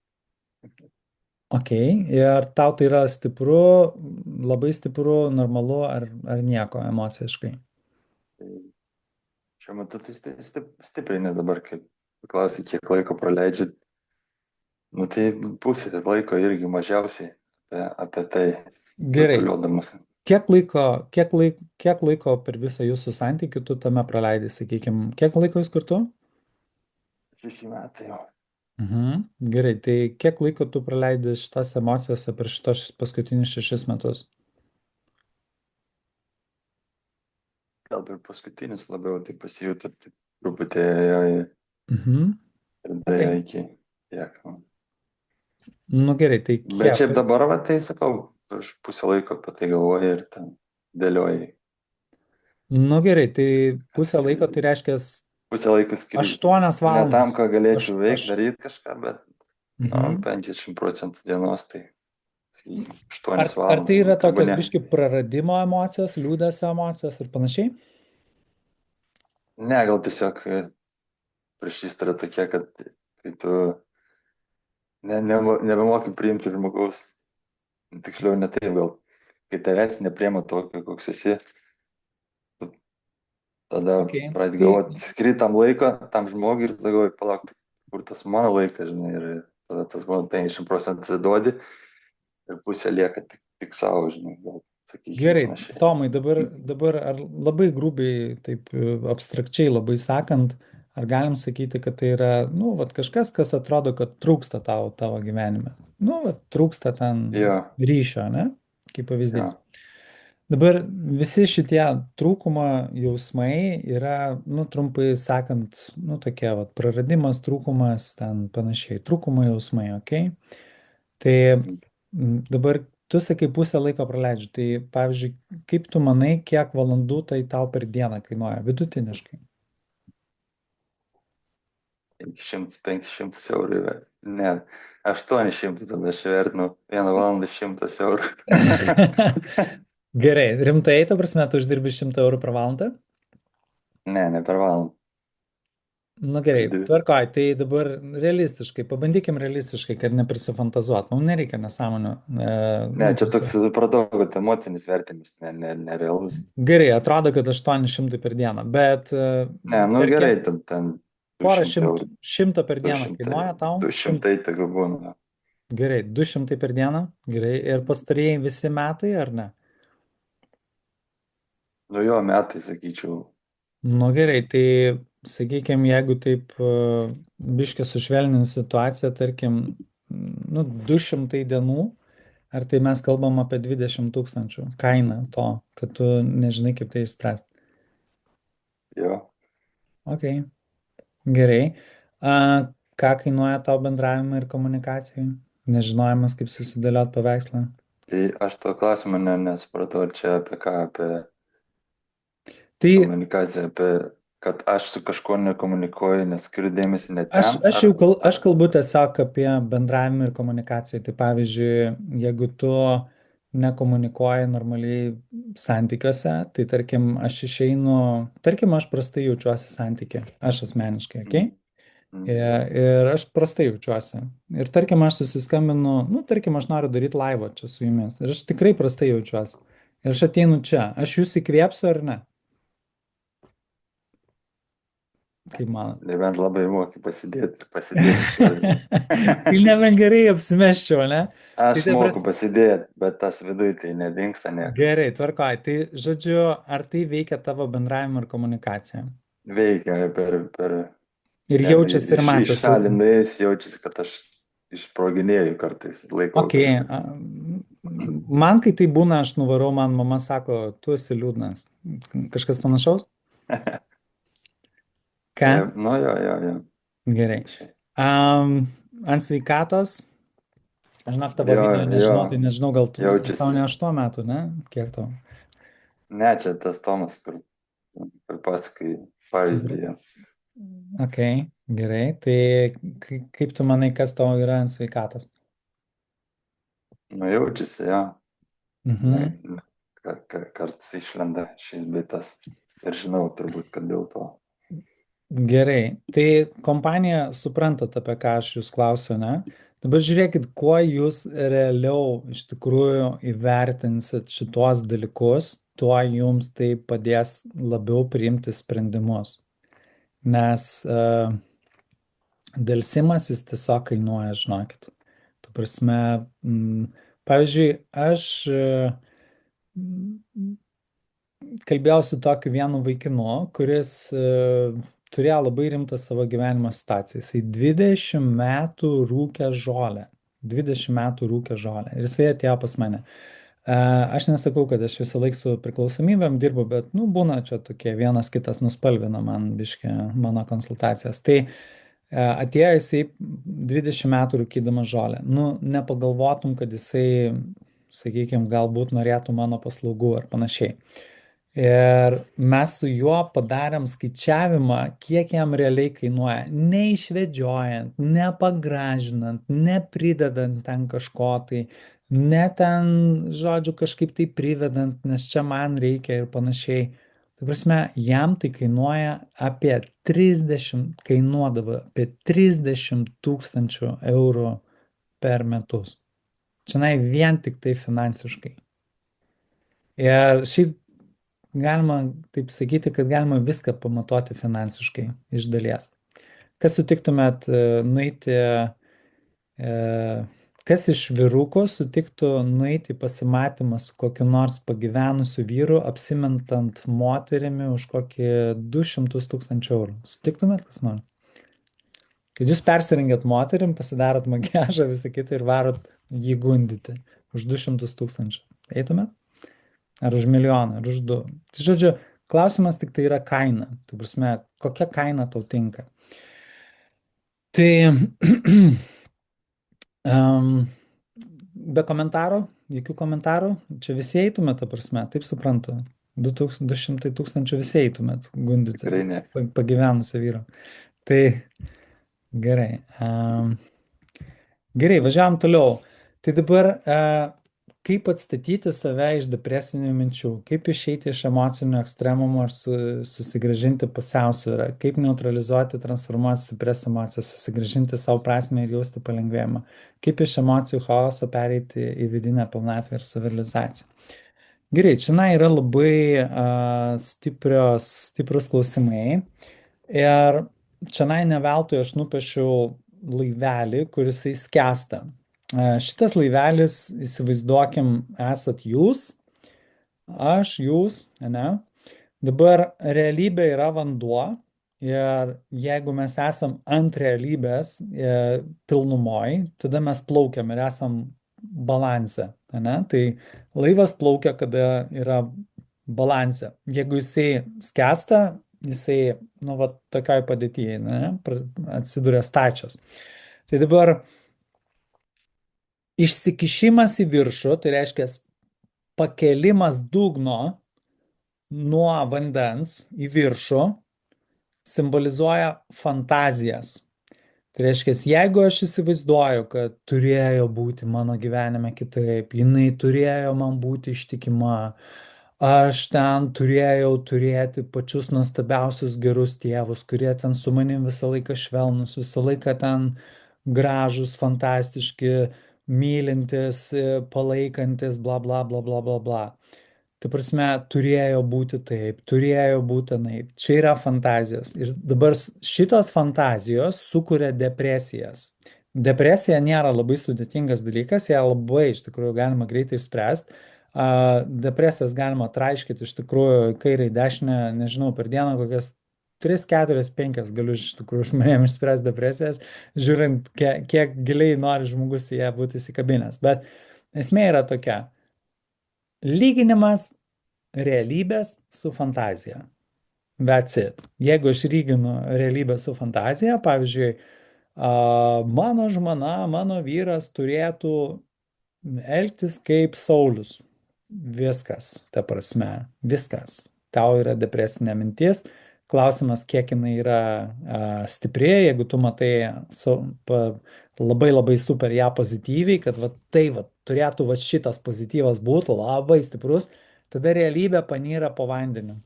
Ok. Ir tau tai yra stipru, labai stipru, normalu ar nieko emociškai? Tai šiuo metu tai stipriai, ne dabar, kaip paklausai, kiek laiko praleidžiu. Nu tai pusė laiko irgi mažiausiai apie tai Gerai. rutuliuodamas. Kiek laiko per visą jūsų santykių tu tame praleidai, sakykime, kiek laiko jūs kartu? 6 metai jau. Gerai, tai kiek laiko tu praleidai šitas emocijas per šitos paskutinius 6 metus? Gal per paskutinius labiau tai pasijuto truputį ir dėjo iki tiek. Nu gerai, tai kiek? Bet šiaip dabar, va, tai sakau, aš pusę laiko apie tai galvoju ir ten dėlioju. Nu gerai, tai pusę laiko tai reiškia Pusę laiko skiriu 8 valandas. Ne tam, ką galėčiau veikti, daryti kažką, bet 50% dienos, tai 8 valandas. Ar tai yra tokios biški praradimo emocijos, liūdesio emocijos ir panašiai? Ne, gal tiesiog priešistorė tokia, kad kai tu nebemoki priimti žmogaus, tiksliau ne taip gal, kai tavęs nepriema tokio, koks esi, tada Ok, pradedi tai galvoti, skiri tam laiko, tam žmogui ir tada galvoji, palauk, tai kur tas mano laikas, žinai, ir tada tas būna 50% duodi ir pusė lieka tik savo, žinai, gal sakykim gerai, panašiai. Tomai, dabar ar labai grubiai, taip abstrakčiai labai sakant, ar galim sakyti, kad tai yra, nu, vat, kažkas, kas atrodo, kad trūksta tavo gyvenime. Nu, vat, trūksta ten Jo, ryšio, ne? Kaip jo, pavyzdys. Dabar visi šitie trūkumo jausmai yra, nu, trumpai sakant, nu, tokie, vat, praradimas, trūkumas, ten panašiai, trūkumo jausmai, ok? Tai dabar tu sakai pusę laiko praleidžiu, tai pavyzdžiui, kaip tu manai, kiek valandų tai tau per dieną kainuoja vidutiniškai? 500 eurų yra. Ne, 800 tada aš vertinu 1 valandą 100 eurų. Gerai, rimtai, ta prasme, tu uždirbi 100 eurų per valandą? Ne per valandą, Nu per gerai, dvi. tvarkoj, tai dabar realistiškai, pabandykim realistiškai, kad neprisifantazuot. Mums nereikia nesąmonių. Ne, Nu, čia toks, supratau, kad emocinis vertinimas, nerealus. gerai, atrodo, kad 800 per dieną, bet Ne, nu per gerai, kiek ten porą 200 šimtų, eurų, šimtą per dieną 200, kainuoja tau? 200 tegu būna. Gerai, 200 per dieną, gerai. Ir pastarėjai visi metai, ar ne? Nu jo, metai, sakyčiau. Nu gerai, tai sakykime, jeigu taip biškė sušvelnint situaciją, tarkim, nu, 200 dienų, ar tai mes kalbam apie 20 tūkstančių kainą to, kad tu nežinai, kaip tai išspręsti. Jo, Ok, gerai. A, ką kainuoja tau bendravimai ir komunikacijai? Nežinojimas, kaip susidėliot paveikslą. tai aš to klausimo nesupratau, ar čia apie ką, apie Tai komunikaciją, apie kad aš su kažkuo nekomunikuoju, neskiriu dėmesį ne Aš, ten, aš jau aš kalbu tiesiog apie bendravimą ir komunikaciją. Tai pavyzdžiui, jeigu tu nekomunikuoji normaliai santykiuose, tai tarkim, aš išeinu, tarkim, aš prastai jaučiuosi santykiai, aš asmeniškai, ok? Mm, mm, Ir aš prastai jaučiuosi. Ir tarkim, aš susiskambinu, nu, tarkim, aš noriu daryti laivą čia su jumis. Ir aš tikrai prastai jaučiuosi. Ir aš ateinu čia. Aš jūs įkvėpsiu ar ne? Kaip man? nebent labai moki pasidėti švelniai. Tai nebent gerai apsimeščiau, ne? Tai Aš ta moku prasme, pasidėti, bet tas viduj tai nedingsta nieko. gerai, tvarkoj. Tai žodžiu, ar tai veikia tavo bendravimą ir komunikaciją? Veikia per Ir net jaučiasi ir man iš tas šalį jausmas. nuėjus jaučiasi, kad aš išsproginėju kartais, laikau Ok, kažką. man kai tai būna, aš nuvarau, man mama sako, tu esi liūdnas. Kažkas panašaus? Ką? Nu jo, Gerai. panašiai. Um, ant sveikatos, žinok, tavo Jo, video jo, nežinau, tai nežinau, gal tau jaučiasi. ne 8 metų, ne? Kiek tau? Ne, čia tas Tomas, kur pasakai Super. pavyzdį. Jo. Ok, gerai. Tai kaip tu manai, kas tau yra ant sveikatos? Nu jaučiasi, jo. Ne, Mhm. kartais išlenda šis bitas. Ir žinau turbūt, kad dėl to. Gerai, tai kompanija suprantat, apie ką aš jūs klausiu, ne? Dabar žiūrėkit, kuo jūs realiau iš tikrųjų įvertinsit šitos dalykus, tuo jums tai padės labiau priimti sprendimus. Nes dėlsimas jis tiesiog kainuoja, žinokit. Ta prasme, pavyzdžiui, aš kalbėjau su tokiu vienu vaikinu, kuris turėjo labai rimtą savo gyvenimo situaciją. Jisai 20 metų rūkė žolę. 20 metų rūkė žolę. Ir jisai atėjo pas mane. Aš nesakau, kad aš visą laiką su priklausomybėm dirbu, bet, nu, būna čia tokie vienas kitas nuspalvina man biškė mano konsultacijas. Tai atėjo jisai 20 metų rūkydama žolę. Nu, nepagalvotum, kad jisai, sakykime, galbūt norėtų mano paslaugų ar panašiai. Ir mes su juo padarėm skaičiavimą, kiek jam realiai kainuoja, neišvedžiojant, nepagražinant, nepridedant ten kažko tai, ne ten, žodžiu, kažkaip tai privedant, nes čia man reikia ir panašiai. Tai prasme, jam tai kainuodavo apie 30 tūkstančių eurų per metus. Čia vien tik tai finansiškai. Ir šiaip galima taip sakyti, kad galima viską pamatuoti finansiškai iš dalies. Kas sutiktumėt nueiti, kas iš vyrukų sutiktų nueiti į pasimatymą su kokiu nors pagyvenusiu vyru, apsimentant moterimi už kokį 200 tūkstančių eurų? Sutiktumėt kas nors? Kad jūs persirengėt moterim, pasidarot makiažą, visą kitą ir varot jį gundyti už 200 tūkstančių. Eitumėt? Ar už milijoną, ar už du. Tai žodžiu, klausimas tik tai yra kaina. Tai prasme, kokia kaina tau tinka. Tai be komentaro, jokių komentarų, čia visi eitumėt, ta prasme, taip suprantu. 200 tūkstančių visi eitumėt gundyti Tikrai ne. pagyvenusią vyrą. Tai gerai. Gerai, važiavam toliau. Tai dabar kaip atstatyti save iš depresinių minčių, kaip išeiti iš emocinio ekstremumo ar susigrąžinti pusiausvyrą, kaip neutralizuoti, transformuoti stiprias emocijas, susigrąžinti savo prasme ir jausti palengvėjimą, kaip iš emocijų chaoso pereiti į vidinę pilnatvę ir savirealizaciją. Gerai, čia yra labai stiprus klausimai ir čia ne veltui aš nupiešiau laivelį, kuris skęsta. Šitas laivelis, įsivaizduokim, esat jūs, aš, jūs, ne? Dabar realybė yra vanduo ir jeigu mes esam ant realybės pilnumoj, tada mes plaukiam ir esam balanse, ne? Tai laivas plaukia, kada yra balanse. Jeigu jisai skęsta, jisai, va, tokioj padėtyje, ne? Atsiduria stačias. Tai dabar išsikišimas į viršų, tai reiškia pakelimas dugno nuo vandens į viršų, simbolizuoja fantazijas. Tai reiškia, jeigu aš įsivaizduoju, kad turėjo būti mano gyvenime kitaip, jinai turėjo man būti ištikima, aš ten turėjau turėti pačius nuostabiausius gerus tėvus, kurie ten su manim visą laiką švelnus, visą laiką ten gražus, fantastiški, mylintis, palaikantis, bla bla bla bla bla bla. Tai prasme, turėjo būti taip, turėjo būti taip. Čia yra fantazijos. Ir dabar šitos fantazijos sukuria depresijas. Depresija nėra labai sudėtingas dalykas, ją labai iš tikrųjų galima greitai išspręsti. Depresijas galima traiškyti iš tikrųjų kairį, dešinę, nežinau, per dieną kokias 3, 4, 5 galiu iš tikrųjų žmonėms išspręsti depresijas, žiūrint, kiek giliai nori žmogus į ją būti įsikabinęs. Bet esmė yra tokia. Lyginimas realybės su fantazija. That's it. Jeigu aš lyginu realybę su fantazija, pavyzdžiui, mano žmona, mano vyras turėtų elgtis kaip Saulius. Viskas, ta prasme, viskas. Tau yra depresinė mintis. Klausimas, kiek jinai yra stipri, jeigu tu matai labai labai super ją pozityviai, kad va, tai va, turėtų va, šitas pozityvas būtų labai stiprus, tada realybė panyra po vandeniu.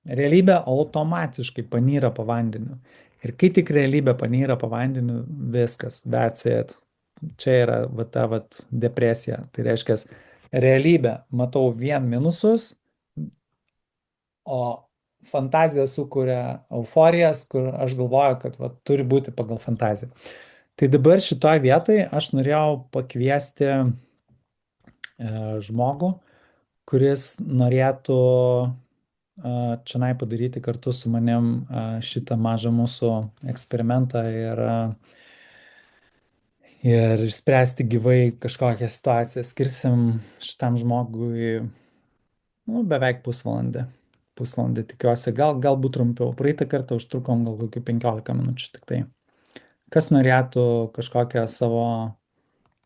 Realybė automatiškai panyra po vandeniu. Ir kai tik realybė panyra po vandeniu, viskas, that's it. Čia yra va, ta va, depresija. Tai reiškia, realybė matau vien minusus, o fantazija sukuria euforijas, kur aš galvoju, kad va, turi būti pagal fantaziją. Tai dabar šitoje vietoje aš norėjau pakviesti žmogų, kuris norėtų čia padaryti kartu su manim šitą mažą mūsų eksperimentą ir išspręsti gyvai kažkokią situaciją. Skirsim šitam žmogui beveik pusvalandį. Pusvalandį tikiuosi, galbūt trumpiau. Praeitą kartą užtrukom gal kokių 15 minučių tik tai. Kas norėtų kažkokią savo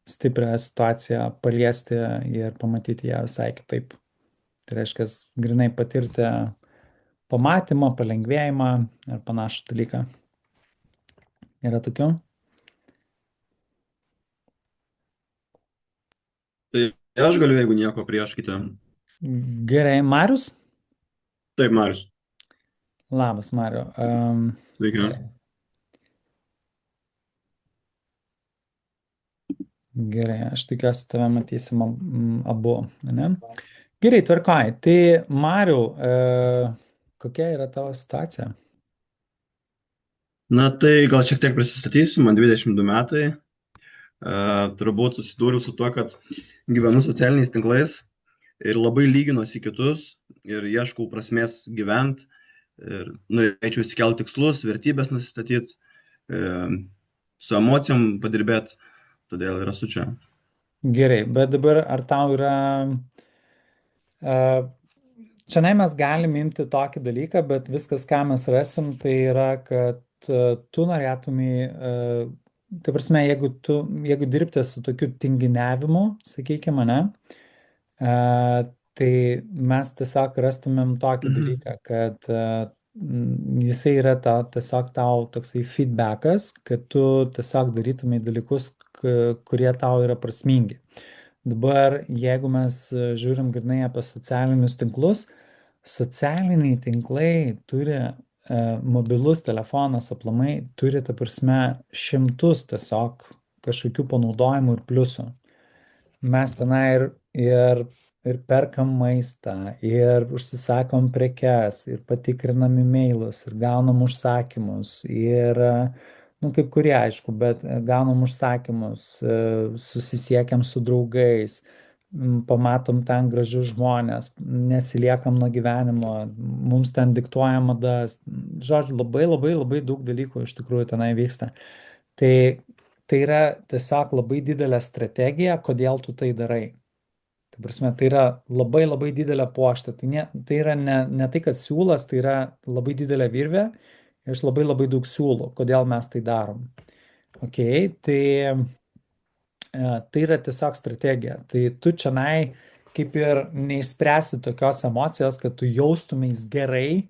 stiprią situaciją paliesti ir pamatyti ją visai kitaip. Tai reiškia, grinai patirti pamatymą, palengvėjimą ir panašų dalyką. Yra tokių? Tai aš galiu, jeigu nieko prieš kitą. Gerai, Marius? Taip, Marius. Labas, Mario. Sveiki. Gerai. Gerai, aš tikiuosi tave matysim abu, ne? Gerai, tvarkoj. Tai, Mariu, kokia yra tavo situacija? Na tai gal šiek tiek prisistatysiu, man 22 metai. Turbūt susidūriau su tuo, kad gyvenu socialiniais tinklais ir labai lyginuosi į kitus ir ieškau prasmės gyventi ir norėčiau įsikelti tikslus, vertybės nusistatyti, su emocijom padirbėti, todėl ir esu čia. Gerai, bet dabar ar tau yra... Čia mes galim imti tokį dalyką, bet viskas, ką mes rasim, tai yra, kad tu norėtumai, tai prasme, jeigu dirbti su tokiu tinginiavimu, sakykime, ne, tai mes tiesiog rastumėm tokį Mhm. dalyką, kad jisai yra tiesiog tau toksai feedbackas, kad tu tiesiog darytumai dalykus, kurie tau yra prasmingi. Dabar, jeigu mes žiūrim grinai apie socialinius tinklus, socialiniai tinklai turi, mobilus telefonas aplamai turi, ta prasme, šimtus tiesiog kažkokių panaudojimų ir pliusų. Mes tenai ir perkam maistą, ir užsisakom prekes, ir patikrinam e-mailus, ir gaunam užsakymus, ir, nu, kaip kurie, aišku, bet gaunam užsakymus, susisiekiam su draugais, pamatom ten gražius žmonės, neatsiliekam nuo gyvenimo, mums ten diktuoja madas. Žodžiu, labai labai labai daug dalykų iš tikrųjų tenai vyksta. Tai tai yra tiesiog labai didelė strategija, kodėl tu tai darai. Tai prasme, tai yra labai labai didelė puokštė. Tai yra ne tai, kad siūlas, tai yra labai didelė virvė iš labai labai daug siūlų, kodėl mes tai darom. Ok, tai yra tiesiog strategija. Tai tu čianai kaip ir neišspręsi tokios emocijos, kad tu jaustumės gerai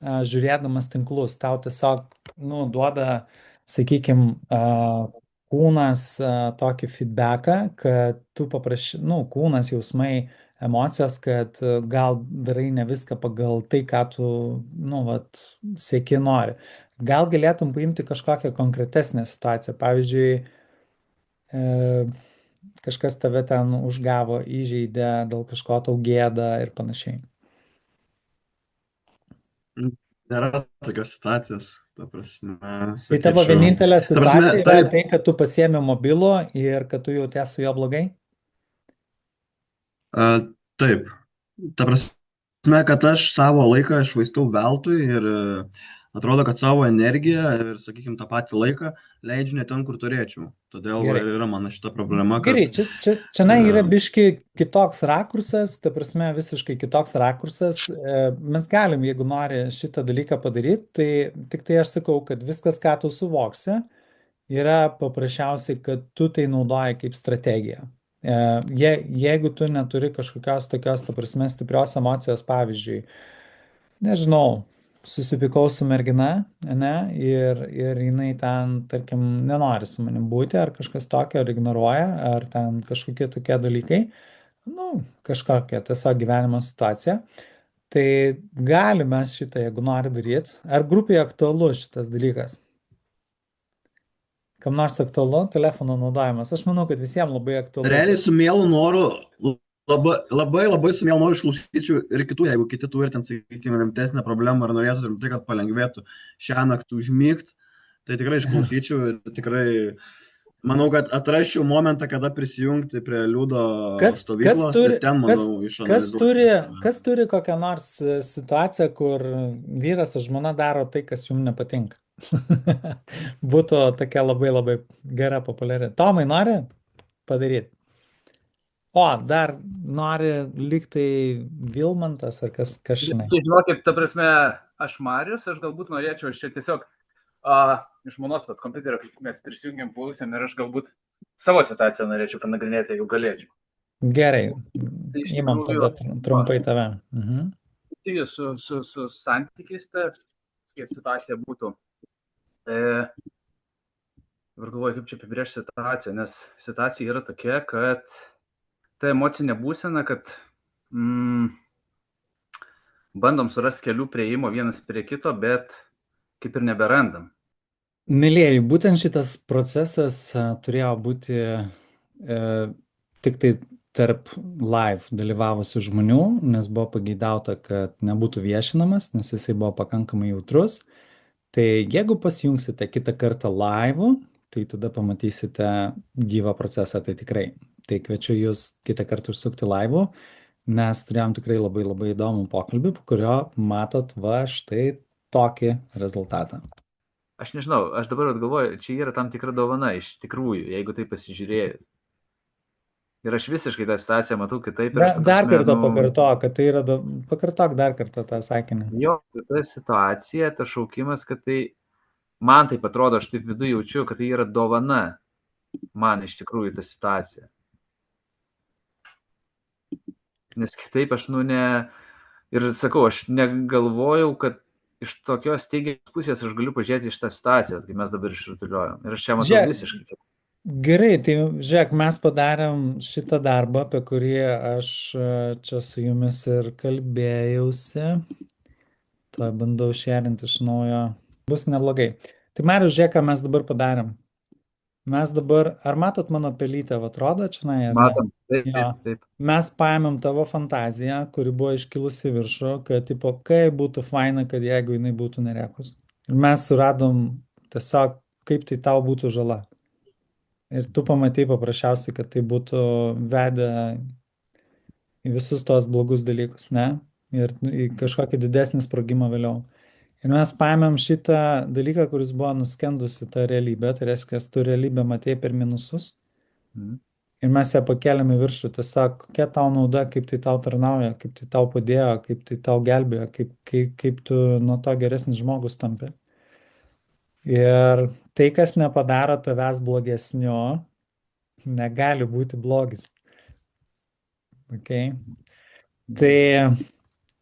žiūrėdamas tinklus. Tau tiesiog, nu, duoda, sakykime, kūnas tokį feedbacką, kad tu paprašy, nu, kūnas, jausmai, emocijos, kad gal darai ne viską pagal tai, ką tu, nu, vat, sieki nori. Gal galėtum paimti kažkokią konkretesnę situaciją. Pavyzdžiui, kažkas tave ten užgavo, įžeidė, dėl kažko tau gėda ir panašiai. Nėra tokios situacijos, ta prasme, Tai tavo sakyčiau. vienintelė Ta prasme, situacija yra taip, tai, kad tu pasiemi mobilų ir kad tu jautiesi su juo blogai? taip. Ta prasme, kad aš savo laiką švaistau veltui ir atrodo, kad savo energiją ir, sakykime, tą patį laiką leidžiu ne ten, kur turėčiau. Todėl va, Gerai. ir yra mano šita problema, Gerai, kad čia yra uh, biški kitoks rakursas, ta prasme visiškai kitoks rakursas. Mes galim, jeigu nori šitą dalyką padaryti, tai tik tai aš sakau, kad viskas, ką tu suvoksi, yra paprasčiausiai, kad tu tai naudoji kaip strategiją. Jeigu tu neturi kažkokios tokios, ta prasme, stiprios emocijos, pavyzdžiui, nežinau, susipykau su mergina, ne, ir jinai ten, tarkim, nenori su manim būti, ar kažkas tokio, ar ignoruoja, ar ten kažkokie tokie dalykai, nu, kažkokia tiesiog gyvenimo situacija. Tai galime šitą, jeigu nori daryti. Ar grupėje aktualu šitas dalykas? Kam nors aktualu telefono naudojimas? Aš manau, kad visiems labai aktualu. realiai su mielu noru, labai su mielu noru išklausyčiau ir kitų, jeigu kiti turi ten, sakykime, rimtesnę problemą ar norėtų rimtai, kad palengvėtų šią naktį užmygti, tai tikrai išklausyčiau ir tikrai manau, kad atrasčiau momentą, kada prisijungti prie liūdo Kas stovyklos turi, ir ten, kas, manau, kas turi, išanalizuoti save. kas turi kokią nors situaciją, kur vyras ar žmona daro tai, kas jums nepatinka? Būtų tokia labai labai gera, populiari. Tomai, nori padaryti? O, dar nori liktai Vilmantas ar kas žinai? Tai žinokit, ta prasme, aš Marius, aš galbūt norėčiau, aš čia tiesiog iš manos kompiuterio, kaip mes prisijungiam, klausėm ir aš galbūt savo situaciją norėčiau panagrinėti, jeigu galėčiau. Gerai, Tai iš imam tikrųjų, tada trumpai tave. Mhm. tai su santykiais, ta, kaip situacija būtų. Dabar galvoju, kaip čia apibrėžti situaciją, nes situacija yra tokia, kad ta emocinė būsena, kad bandom surasti kelių prieimo vienas prie kito, bet kaip ir neberandam. Mėlyjeji, būtent šitas procesas turėjo būti tik tai tarp live dalyvavusių žmonių, nes buvo pageidauta, kad nebūtų viešinamas, nes jisai buvo pakankamai jautrus. Tai jeigu pasijungsite kitą kartą live, tai tada pamatysite gyvą procesą, tai tikrai. Tai kviečiu jūs kitą kartą užsukti live, nes turėjom tikrai labai labai įdomų pokalbį, po kurio matot va štai tokį rezultatą. Aš nežinau, aš dabar galvoju, čia yra tam tikra dovana iš tikrųjų, jeigu tai pasižiūrėjus. Ir aš visiškai tą situaciją matau kitaip. Dar kartą pakartok, kad tai yra, pakartok dar kartą tą sakinį. Jo, ta situacija, tas šaukimas, kad tai, man taip atrodo, aš taip viduje jaučiu, kad tai yra dovana man iš tikrųjų ta situacija. Nes kitaip aš, ir sakau, aš negalvojau, kad iš tokios teigiamos pusės aš galiu pažiūrėti iš tą situaciją, kai mes dabar išrutuliuojam. Ir aš čia matau visiškai. Gerai, tai žiūrėk, mes padarėm šitą darbą, apie kurį aš čia su jumis ir kalbėjausi. Tuo bandau šerinti iš naujo. Bus neblogai. Tai Marius, žiūrėk, ką mes dabar padarėm. Mes dabar, ar matot mano pelytę, atrodo, čia matom, taip. Mes paėmėm tavo fantaziją, kuri buvo iškilusi viršų, kad, tipo, kaip būtų faina, kad jeigu jinai būtų nerekus. Ir mes suradom tiesiog, kaip tai tau būtų žala. Ir tu pamatai paprasčiausiai, kad tai būtų vedę į visus tos blogus dalykus, ne? Ir į kažkokį didesnį sprogimą vėliau. Ir mes paėmėm šitą dalyką, kuris buvo nuskendusi tą realybę, tai reiškia, tu realybę matėjai per minusus. Ir mes ją pakeliam į viršų, tiesiog kokia tau nauda, kaip tai tau tarnauja, kaip tai tau padėjo, kaip tai tau gelbėjo, kaip tu nuo to geresnis žmogus tampi. Ir tai, kas nepadaro tavęs blogesnio, negali būti blogis. Okay?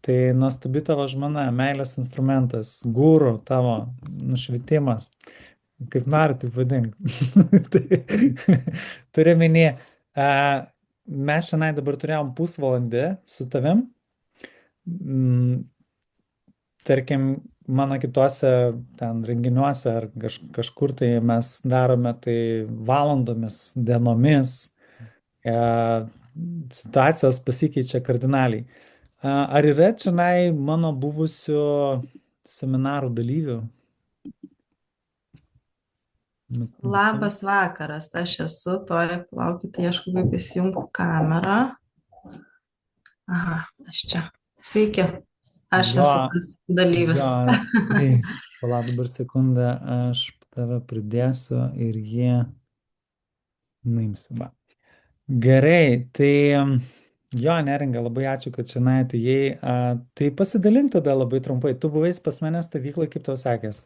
Tai nuostabi tavo žmona, meilės instrumentas, guru tavo, nušvitimas, kaip nori, taip vadink. Turiu minį, mes šiandien dabar turėjom pusvalandį su tavim. Tarkim, mano kituose ten renginiuose ar kažkur tai mes darome tai valandomis, dienomis. Situacijos pasikeičia kardinaliai. Ar yra čia mano buvusių seminarų dalyvių? Labas vakaras, aš esu, palaukite, ieškau, kaip įsijungti kamerą. Aha, aš čia. Sveiki, aš esu tas dalyvis. Palauk dabar sekundę, aš tave pridėsiu ir jie nuimsiu. Gerai, tai jo, Neringa, labai ačiū, kad čia atėjai. Tai pasidalink tada labai trumpai. Tu buvai pas mane stovyklai, kaip tau sekės?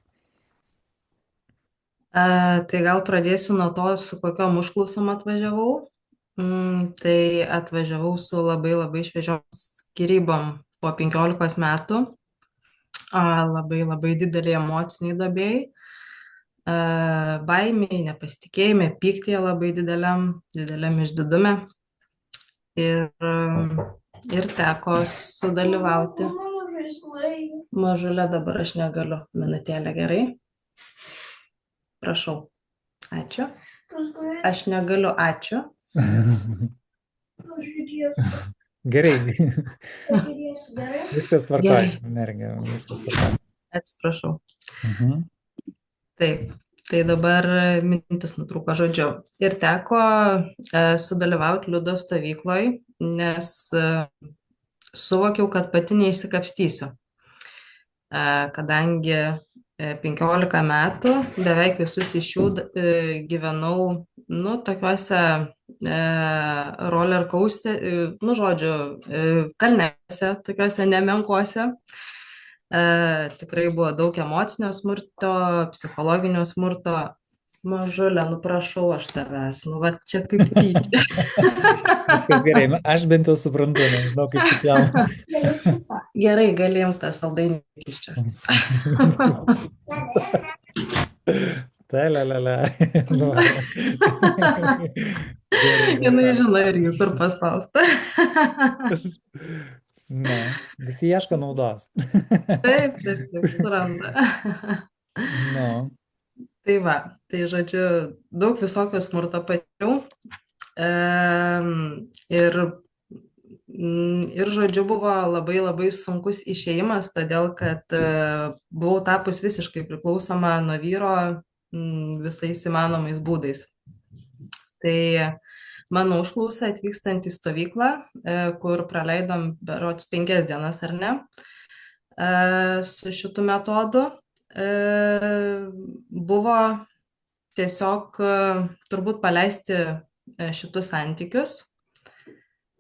Tai gal pradėsiu nuo to, su kokiom užklausom atvažiavau. Tai atvažiavau su labai labai šviežiom skyrybom po 15 metų. Labai labai didelį emociniai duobėjai. Baimiai, nepasitikėjimai, pyktyje labai dideliam išdidume. Ir teko sudalyvauti. Mažulė, dabar aš negaliu. Minutėlę, gerai? Prašau. Ačiū. Aš negaliu, ačiū. Gerai. Viskas tvarkoja. Neringa, viskas tvarkoja. Atsiprašau. Taip. Tai dabar mintis nutrūko, žodžiu. Ir teko sudalyvauti liudo stovykloj, nes suvokiau, kad pati neišsikapstysiu. Kadangi 15 metų, beveik visus iš jų gyvenau, tokiuose roller coaster, kalnėse, tokiuose nemenkuose. Tikrai buvo daug emocinio smurto, psichologinio smurto. Mažulė, prašau aš tavęs, va čia kaip tyčia. Viskas gerai, aš bent jau suprantu, nežinau kaip kitiem. Gerai, galim tą saldainį iš čia. Jinai žino irgi, kur paspausta. Visi ieško naudos. Taip, taip, taip, suranda. Nu, Tai va, tai žodžiu, daug visokio smurto patyriau. Ir, ir žodžiu, buvo labai labai sunkus išėjimas, todėl kad buvau tapus visiškai priklausoma nuo vyro visais įmanomais būdais. Tai mano užklausą atvykstant į stovyklą, kur praleidom berods 5 dienas ar ne, su šitu metodu, buvo tiesiog turbūt paleisti šitus santykius,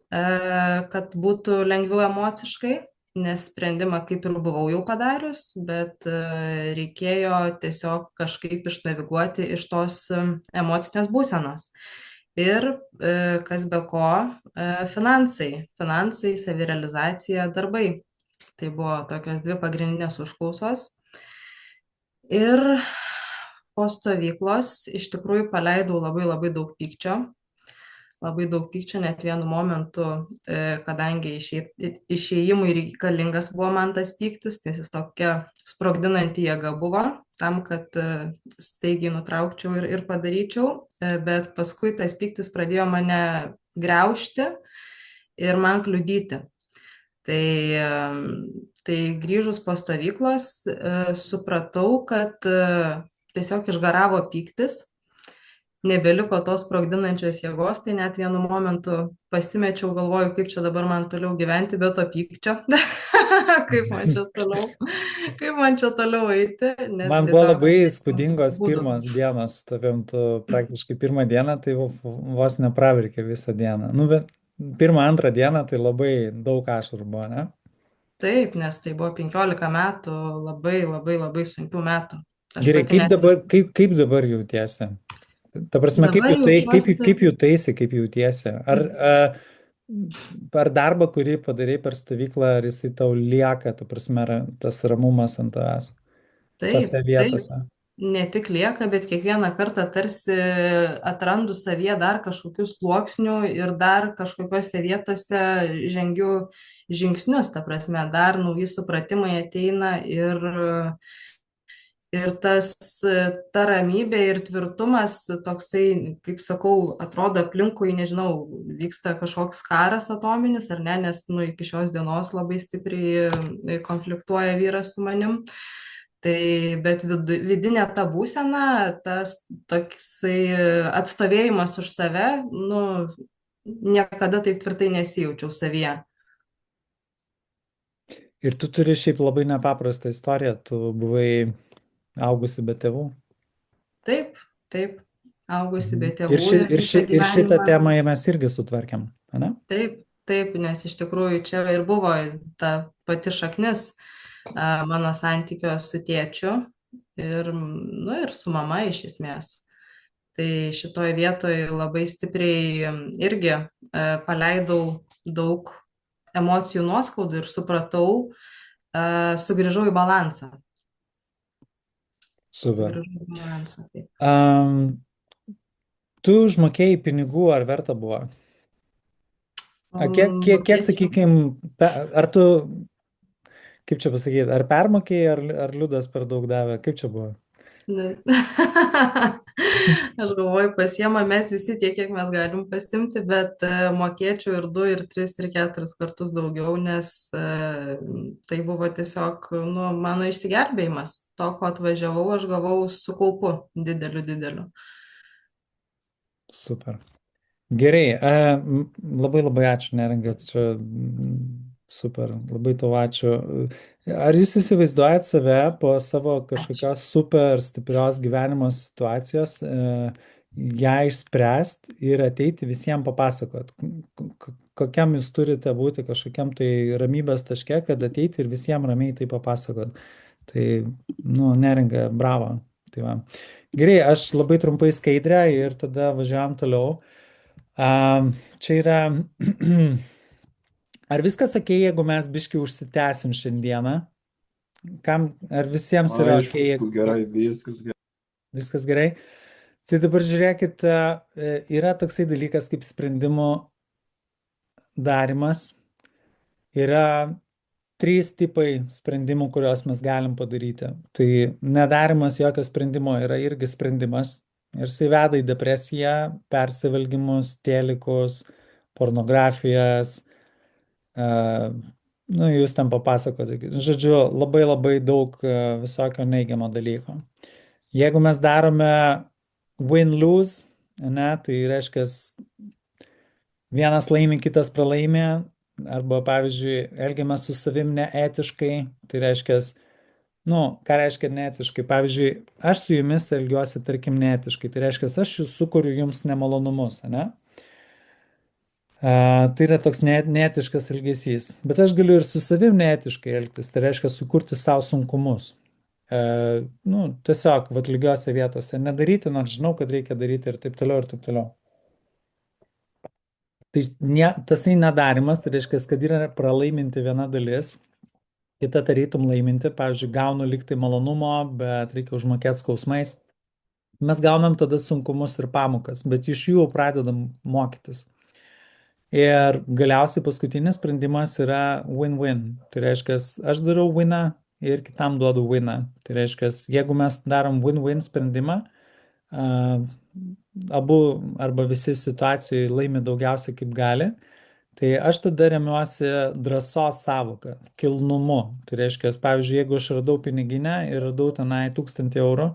kad būtų lengviau emociškai, nes sprendimą kaip ir buvau jau padarius, bet reikėjo tiesiog kažkaip išnaviguoti iš tos emocinės būsenos. Ir kas be ko, finansai, savirealizacija, darbai. Tai buvo tokios 2 pagrindinės užklausos. Ir po stovyklos iš tikrųjų paleidau labai labai daug pykčio. Labai daug pykčio net vienu momentu, kadangi išėjimui reikalingas buvo man tas pyktis, nes jis tokia sprogdinanti jėga buvo tam, kad staigiai nutraukčiau ir padaryčiau, bet paskui tas pyktis pradėjo mane griaužti ir man kliudyti. Tai grįžus po stovyklos supratau, kad tiesiog išgaravo pyktis, nebeliko tos sprogdinančios jėgos, tai net vienu momentu pasimečiau, galvoju, kaip čia dabar man toliau gyventi be to pykčio, kaip man čia toliau eiti. man buvo labai įspūdingos pirmos dienos, tavim tu praktiškai pirmą dieną, tai vos nepravirkė visą dieną. Nu, bet pirmą, antrą dieną tai labai daug ašarų buvo, ne? Taip, nes tai buvo 15 metų, labai labai labai sunkių metų. Gerai, kaip dabar jautiesi? Ta prasme, kaip jautaisi, kaip jautiesi? Ar darbą, kurį padarai per stovyklą, ar jisai tau lieka, ta prasme, tas ramumas ant tavęs? Tose vietose. Taip. Ne tik lieka, bet kiekvieną kartą tarsi atrandu savyje dar kažkokių sluoksnių ir dar kažkokiose vietose žengiu žingsnius, ta prasme, dar nauji supratimai ateina ir ta ramybė ir tvirtumas toksai, kaip sakau, atrodo aplinkui, nežinau, vyksta kažkoks karas atominis ar ne, nes iki šios dienos labai stipriai konfliktuoja vyras su manim. Bet vidinė ta būsena, tas toksai atstovėjimas už save, niekada taip tvirtai nesijaučiau savyje. Ir tu turi šiaip labai nepaprastą istoriją, tu buvai augusi be tėvų. Taip, augusi be tėvų. Ir šitą temą mes irgi sutvarkėm, ne? Taip, nes iš tikrųjų čia ir buvo ta pati šaknis mano santykio su tėčiu ir su mama iš esmės. Tai šitoje vietoje labai stipriai irgi paleidau daug emocijų nuoskaudų ir supratau, sugrįžau į balansą. Super. Tu užmokėjai pinigų, ar verta buvo? Kiek sakykime, ar tu, kaip čia pasakyti, ar permokėjai, ar liudas per daug davė, kaip čia buvo? Aš galvoju, pasiema mes visi tiek, kiek mes galim pasimti, bet mokėčiau ir 2, ir 3, ir 4 kartus daugiau, nes tai buvo tiesiog mano išsigelbėjimas. To, ko atvažiavau, aš gavau su kaupu dideliu. Super. Gerai, labai labai ačiū, Neringa, čia super, labai tau ačiū. Ar jūs įsivaizduojat save po savo kažkokios super stiprios gyvenimo situacijos, ją išspręst ir ateiti visiems papasakot? Kokiam jūs turite būti kažkokiam tai ramybės taške, kad ateiti ir visiems ramiai tai papasakot? Tai, Neringa, bravo. Tai va. Gerai, aš labai trumpai skaidrę ir tada važiuojam toliau. Čia yra, ar viskas sakė, jeigu mes biškai užsitęsim šiandieną? Ar visiems yra ok? Gerai, viskas gerai. Viskas gerai? Tai dabar žiūrėkit, yra toksai dalykas kaip sprendimų darimas. yra trys tipai sprendimų, kuriuos mes galim padaryti. Tai nedarimas jokio sprendimo yra irgi sprendimas. Ir jisai veda į depresiją, persivalgymus, telikus, pornografijas. Nu, jūs ten papasakoti. Žodžiu, labai labai daug visokio neigiamo dalyko. Jeigu mes darome win-lose, ne, tai reiškia vienas laimi, kitas pralaimi, arba pavyzdžiui, elgiamės su savim neetiškai, tai reiškia, nu, ką reiškia neetiškai? Pavyzdžiui, aš su jumis elgiuosi, tarkim, neetiškai, tai reiškia, aš jūs sukuriu jums nemalonumus, ne? Tai yra toks neetiškas elgesys. Bet aš galiu ir su savim neetiškai elgtis, tai reiškia sukurti savo sunkumus. Nu, tiesiog, vat lygiose vietose nedaryti, nors žinau, kad reikia daryti ir taip toliau, ir taip toliau. Tai tasai nedarimas, tai reiškia, kad yra pralaiminti viena dalis, kita tarytum laiminti, pavyzdžiui, gaunu liktai malonumo, bet reikia užmokėti skausmais. Mes gaunam tada sunkumus ir pamokas, bet iš jų pradedam mokytis. Ir galiausiai paskutinis sprendimas yra win-win. Tai reiškia, aš darau winą ir kitam duodu winą. Tai reiškia, jeigu mes darom win-win sprendimą, abu arba visi situacijoje laimi daugiausiai kaip gali, tai aš tada remiuosi drąsos savoką, kilnumu. Tai reiškia, pavyzdžiui, jeigu aš radau piniginę ir radau tenai 1000 eurų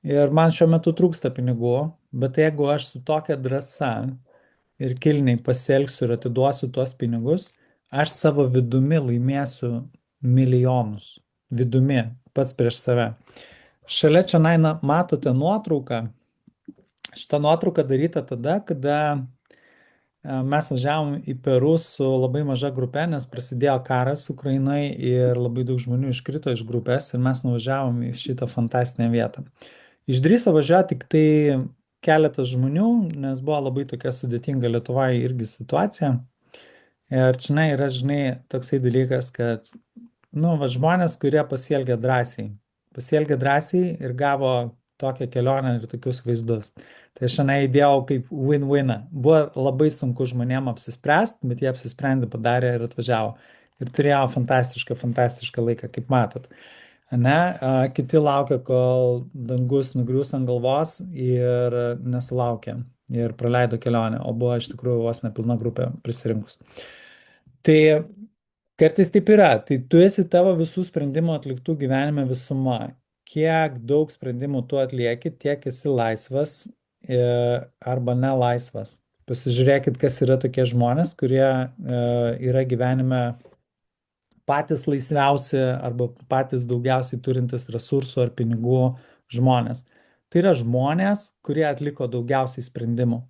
ir man šiuo metu trūksta pinigų, bet jeigu aš su tokia drąsa ir kilniai pasielgsiu ir atiduosiu tuos pinigus, aš savo vidumi laimėsiu milijonus. Vidumi, pats prieš save. Šalia čia matote nuotrauką. Šitą nuotrauką daryta tada, kada mes važiavom į Peru su labai maža grupė, nes prasidėjo karas Ukrainoje ir labai daug žmonių iškrito iš grupės ir mes nuvažiavom į šitą fantastinę vietą. Išdrįso važiuoti tik tai keletas žmonių, nes buvo labai tokia sudėtinga Lietuvoje irgi situacija. Ir čia yra, žinai, toksai dalykas, kad, nu, va, žmonės, kurie pasielgia drąsiai ir gavo tokią kelionę ir tokius vaizdus. Tai aš šiandien įdėjau kaip win-winą. Buvo labai sunku žmonėm apsispręsti, bet jie apsisprendė, padarė ir atvažiavo. Ir turėjo fantastišką laiką, kaip matot. Ne, kiti laukia, kol dangus nugrius ant galvos ir nesulaukė ir praleido kelionę, o buvo iš tikrųjų vos nepilna grupė prisirinkus. Tai kartais taip yra, tai tu esi tavo visų sprendimų atliktų gyvenime visuma. Kiek daug sprendimų tu atlieki, tiek esi laisvas arba nelaisvas. Pasižiūrėkit, kas yra tokie žmonės, kurie yra gyvenime patys laisviausi arba patys daugiausiai turintis resursų ar pinigų žmonės. Tai yra žmonės, kurie atliko daugiausiai sprendimų.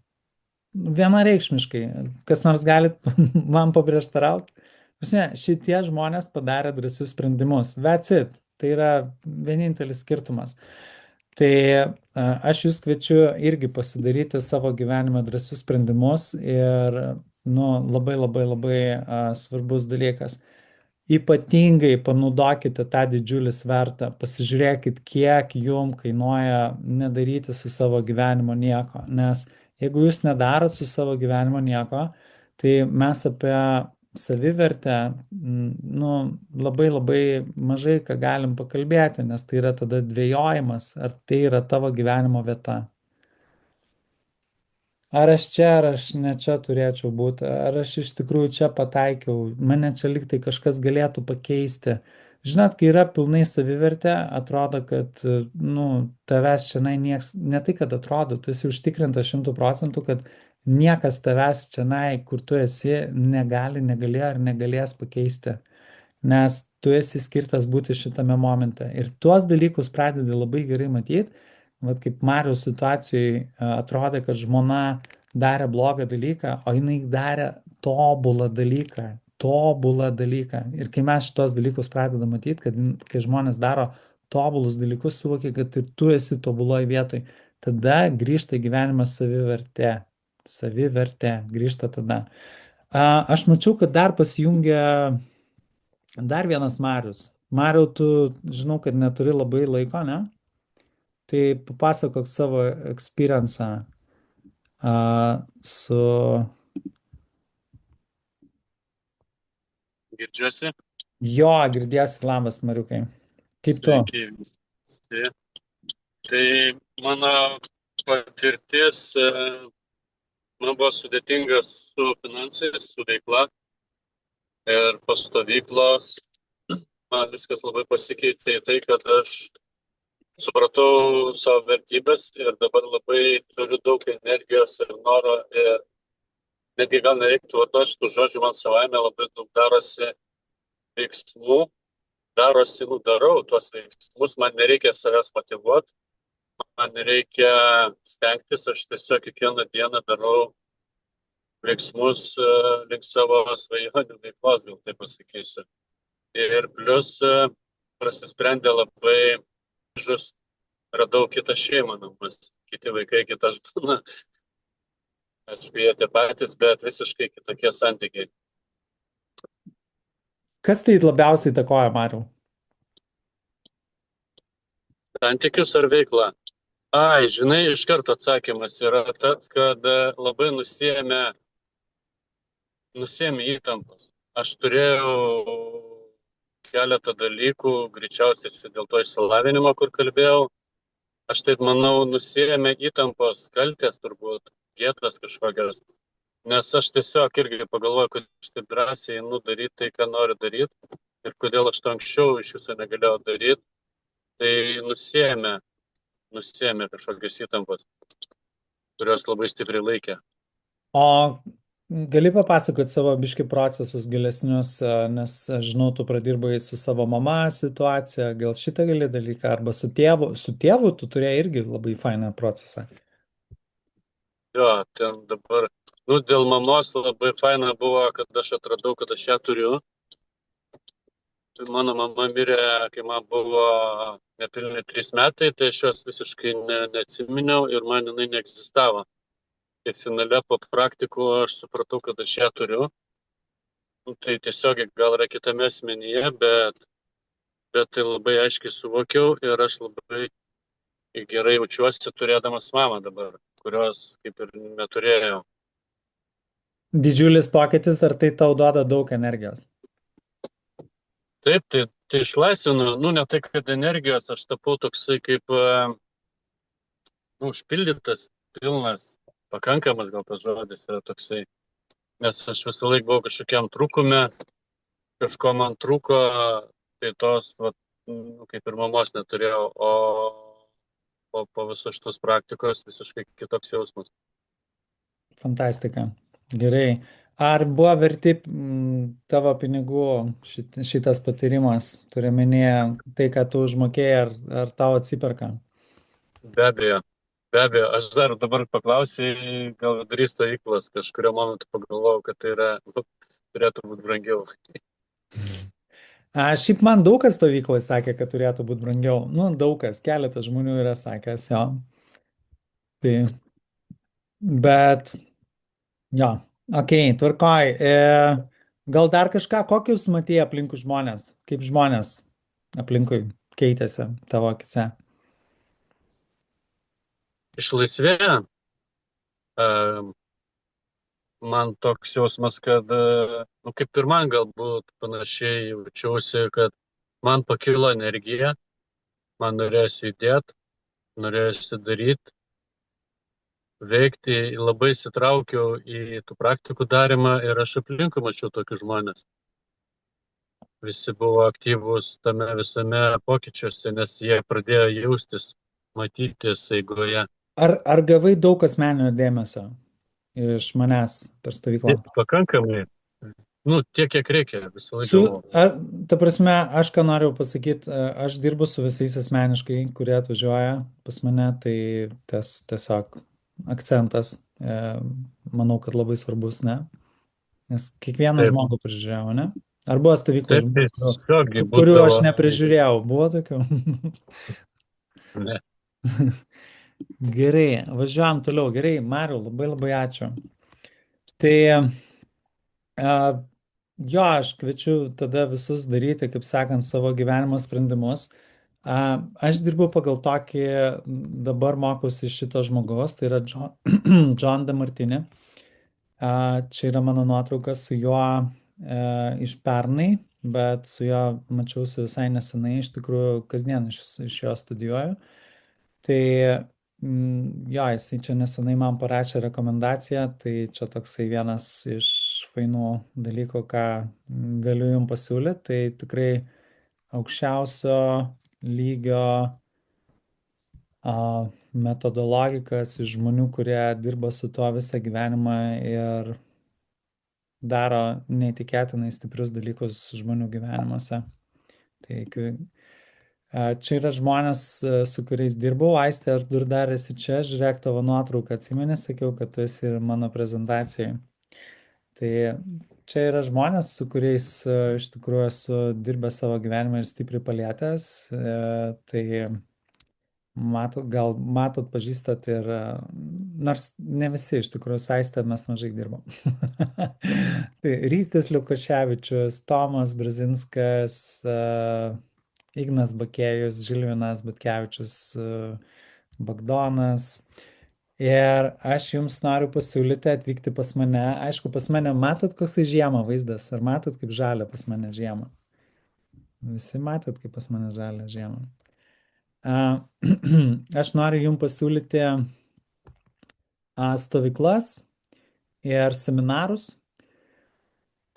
Vienareikšmiškai. Kas nors gali man paprieštarauti? Šitie žmonės padarė drąsius sprendimus. That's it. Tai yra vienintelis skirtumas. Tai aš jūs kviečiu irgi pasidaryti savo gyvenime drąsius sprendimus ir, nu, labai svarbus dalykas. Ypatingai panaudokite tą didžiulį svertą, pasižiūrėkit, kiek jum kainuoja nedaryti su savo gyvenimo nieko, nes jeigu jūs nedarot su savo gyvenimo nieko, tai mes apie savivertę, nu, labai mažai ką galim pakalbėti, nes tai yra tada dvejojimas, ar tai yra tavo gyvenimo vieta. Ar aš čia, ar aš ne čia turėčiau būti, ar aš iš tikrųjų čia pataikiau, mane čia liktai kažkas galėtų pakeisti. Žinot, kai yra pilnai savivertė, atrodo, kad, nu, tavęs čia nieks, ne tai, kad atrodo, tu esi užtikrintas 100%, kad niekas tavęs čia, kur tu esi, negalėjo ar negalės pakeisti, nes tu esi skirtas būti šitame momente. Ir tuos dalykus pradedi labai gerai matyti. Vat kaip Mariaus situacijoje atrodė, kad žmona darė blogą dalyką, o jinai darė tobulą dalyką. Ir kai mes šitos dalykus pradedame matyti, kad kai žmonės daro tobulus dalykus, suvokia, kad ir tu esi tobuloj vietoj, tada grįžta į gyvenimą savivertė grįžta tada. Aš mačiau, kad dar pasijungia dar vienas Marius. Mariau, tu žinau, kad neturi labai laiko, ne? Tai papasakok savo experience su... girdžiuosi. Jo, girdėsi, labas, Mariukai. Kaip tu? Sveiki visi. Tai mano patirtis, man buvo sudėtinga su finansais, su veikla ir po stovyklos man viskas labai pasikeitė į tai, kad aš supratau savo vertybės ir dabar labai turiu daug energijos ir noro ir netgi gal nereiktų vartoti šitų žodžių, man savaime labai daug darosi veiksmų, darau tuos veiksmus, man nereikia savęs motyvuoti, man nereikia stengtis, aš tiesiog kiekvieną dieną darau veiksmus link savo svajonių veiklos, gal taip pasakysiu. Ir plus prasisprendė labai žus, radau kitą šeimą namus, kiti vaikai, kita žmona. Aišku, jie tie patys, bet visiškai kitokie santykiai. Kas tai labiausiai įtakoja, Mariau? Santykius ar veikla? Ai, žinai, iš karto atsakymas yra tas, kad labai nusiėmė įtampos. Aš turėjau keletą dalykų, greičiausiai dėl to išsilavinimo, kur kalbėjau. Aš taip manau, nusiėmė įtampos, kaltės turbūt, gėdos kažkokios. Nes aš tiesiog irgi pagalvoju, kad aš taip drąsiai einu daryti tai, ką noriu daryti. Ir kodėl aš to anksčiau iš viso negalėjau daryti. Tai nusiėmė kažkokios įtampos, kurios labai stipriai laikė. O gali papasakoti savo biški procesus gilesnius, nes aš žinau, tu pradirbai su savo mama situacija, gal šitą gali dalyką, arba su tėvu tu turėjai irgi labai fainą procesą. Jo, ten dabar, dėl mamos labai faina buvo, kad aš atradau, kad aš ją turiu. Mano mama mirė, kai man buvo nepilni 3 metai, tai aš jos visiškai neatsiminiau ir man jinai neegzistavo. Ir finale po praktikų aš supratau, kad aš ją turiu. Tai tiesiog gal yra kitame asmenyje, bet tai labai aiškiai suvokiau ir aš labai gerai jaučiuosi turėdamas mamą dabar, kurios kaip ir neturėjau. Didžiulis pokytis, ar tai tau duoda daug energijos? Taip, tai išlaisvinu, ne tai, kad energijos, aš tapau toksai kaip užpildytas, pilnas, pakankamas gal tas žodis yra toksai, nes aš visą laiką buvau kažkokiam trūkume, kažko man trūko, tai tos, kaip ir mamos neturėjau, o po visos šitos praktikos visiškai kitoks jausmas. Fantastika, gerai. Ar buvo verti tavo pinigų šitas patyrimas, turiu minėję tai, ką tu užmokėjai, ar tau atsiperka? Be abejo, aš dar dabar paklausai, gal darys stovyklas, kažkurio momentu pagalvojau, kad tai yra, turėtų būti brangiau. Šiaip man daug kas stovyklai sakė, kad turėtų būti brangiau. Daug kas, keletas žmonių yra sakęs, jo. Tai, bet, jo. Ok, tvarkoj. Gal dar kažką, kokius matėjai aplinkui žmonės? Kaip žmonės aplinkui keitėsi tavo akise? Išlaisvėję. Man toks jausmas, kad, kaip ir man galbūt panašiai jaučiausi, kad man pakilo energija, man norėjosi judėti, norėjosi daryti, veikti, labai įsitraukiau į tų praktikų darimą ir aš aplinkui mačiau tokius žmonės. Visi buvo aktyvūs tame visame pokyčiuose, nes jie pradėjo jaustis, matytis eigoje. Ar gavai daug asmeninio dėmesio iš manęs per stovyklą? Pakankamai. Tiek, kiek reikia, visą laiką. Ta prasme, aš ką noriu pasakyti, aš dirbu su visais asmeniškai, kurie atvažiuoja pas mane, tai tas tiesiog akcentas, manau, kad labai svarbus, ne? Nes kiekvieną žmogų prižiūrėjau, ne? Ar buvo stovyklų žmonių, kurių aš neprižiūrėjau? Buvo tokių? Ne. Gerai, važiuojam toliau. Gerai, Mariau, labai ačiū. Tai, jo, aš kviečiu tada visus daryti, kaip sakant, savo gyvenimo sprendimus. Aš dirbu pagal tokį, dabar mokusi šito žmogaus, tai yra John DeMartini. Čia yra mano nuotrauka su juo. iš pernai, bet su juo mačiausi visai nesenai, iš tikrųjų kasdien iš jo studijuoju. Tai jo, jisai čia nesenai man parašė rekomendaciją, tai čia toksai vienas iš fainų dalykų, ką galiu jums pasiūlyti. Tai tikrai aukščiausio lygio metodologikas iš žmonių, kurie dirba su tuo visą gyvenimą ir daro neįtikėtinai stiprius dalykus žmonių gyvenimuose. Tai čia yra žmonės, su kuriais dirbau. Aistė, ar tu dar esi čia? Žiūrėk, tavo nuotrauką atsimeni, sakiau, kad tu esi ir mano prezentacijai. Tai čia yra žmonės, su kuriais iš tikrųjų esu dirbęs savo gyvenimą ir stipriai palietęs. Tai gal matot, pažįstat ir, nors ne visi, iš tikrųjų, su Aiste mes mažai dirbom. Tai Rytis Liukoševičius, Tomas Brazinskas, Ignas Bakėjus, Žilvinas Batkevičius, Bagdonas. Ir aš jums noriu pasiūlyti atvykti pas mane. Aišku, pas mane matot, koks tai žiemą vaizdas, ar matot, kaip žalia pas mane žiemą? Visi matot, kaip pas mane žalia žiemą. Aš noriu jums pasiūlyti stovyklas ir seminarus.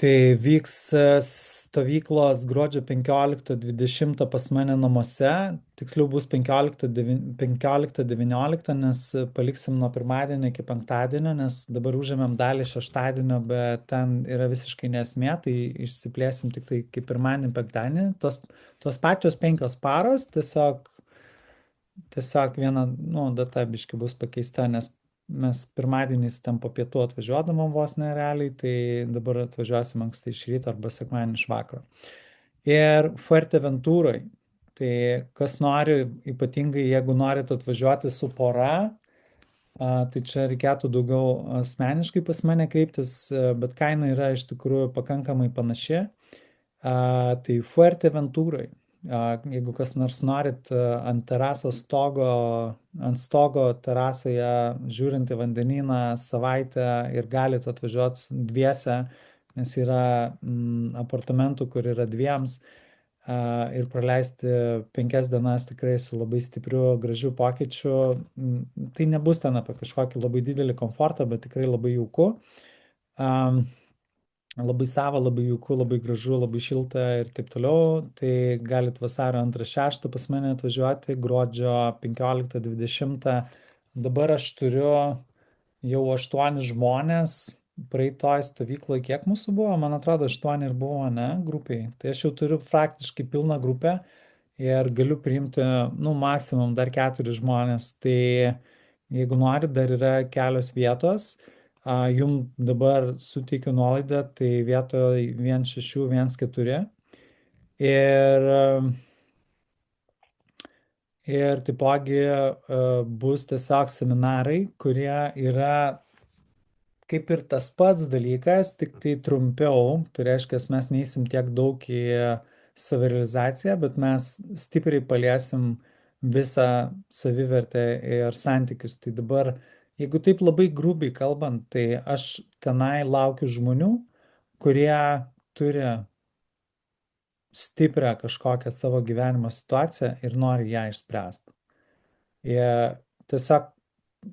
Tai vyks stovyklos gruodžio 15-20 pas mane namuose, tiksliau bus 15-19, nes paliksim nuo pirmadienio iki penktadienio, nes dabar užėmėm dalį šeštadienio, bet ten yra visiškai nesmė, tai išsiplėsim tik tai kaip pirmadienį, penktadienį. Tos pačios 5 paros, tiesiog viena data biški bus pakeista, nes mes pirmadieniais ten po pietų atvažiuodavom vos nerealiai, tai dabar atvažiuosim anksti iš ryto arba sekmadienį iš vakaro. Ir Fuerteventurai, tai kas nori, ypatingai jeigu norit atvažiuoti su pora, tai čia reikėtų daugiau asmeniškai pas mane kreiptis, bet kaina yra iš tikrųjų pakankamai panaši. Tai Fuerteventurai. Jeigu kas nors norit ant terasos stogo, ant stogo terasoje žiūrinti vandenyną savaitę ir galite atvažiuoti dviese, nes yra apartamentų, kur yra dviems, ir praleisti 5 dienas tikrai su labai stipriu, gražiu pokyčiu. Tai nebus ten apie kažkokį labai didelį komfortą, bet tikrai labai jauku. Labai sava, labai jauku, labai gražu, labai šilta ir taip toliau. Tai galit vasario 2-6 pas mane atvažiuoti, gruodžio 15-20. Dabar aš turiu jau 8 žmonės. Praeitoj stovykloje kiek mūsų buvo? Man atrodo, 8 ir buvo, ne, grupiai. Tai aš jau turiu praktiškai pilną grupę ir galiu priimti, maksimum dar 4 žmonės. Tai jeigu norit, dar yra kelios vietos. Jums dabar suteikiu nuolaidą, tai vietoje 1614. Ir taipogi bus tiesiog seminarai, kurie yra kaip ir tas pats dalykas, tik tai trumpiau. Tai reiškia, mes neįsim tiek daug į savirealizaciją, bet mes stipriai paliesim visą savivertę ir santykius. Tai dabar, jeigu taip labai grubiai kalbant, tai aš tenai laukiu žmonių, kurie turi stiprią kažkokią savo gyvenimo situaciją ir nori ją išspręsti. Ir tiesiog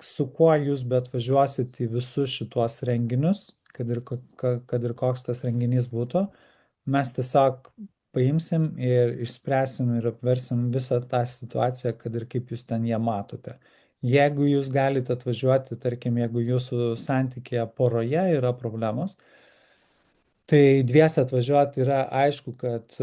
su kuo jūs bet važiuosit į visus šituos renginius, kad ir koks tas renginys būtų, mes tiesiog paimsim ir išspręsim ir apversim visą tą situaciją, kad ir kaip jūs ten ją matote. Jeigu jūs galite atvažiuoti, tarkim, jeigu jūsų santykėje poroje yra problemos, tai dviese atvažiuoti yra aišku, kad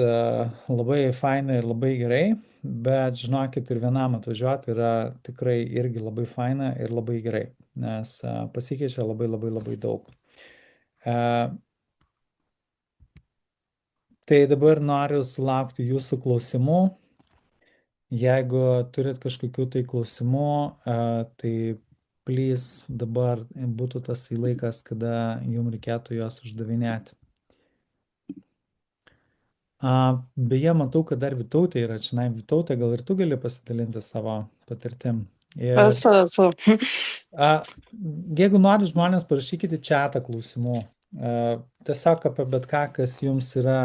labai faina ir labai gerai, bet žinokit, ir vienam atvažiuoti yra tikrai irgi labai faina ir labai gerai, nes pasikeičia labai labai labai daug. Tai dabar noriu sulaukti jūsų klausimų. Jeigu turit kažkokių tai klausimų, tai please dabar būtų tas laikas, kada jums reikėtų juos uždavinėti. Beje, matau, kad dar Vytautė yra čia. Vytautė, gal ir tu gali pasidalinti savo patirtim. Esu. Jeigu nori žmonės, parašykite chatą klausimų. Tiesiog apie bet ką, kas jums yra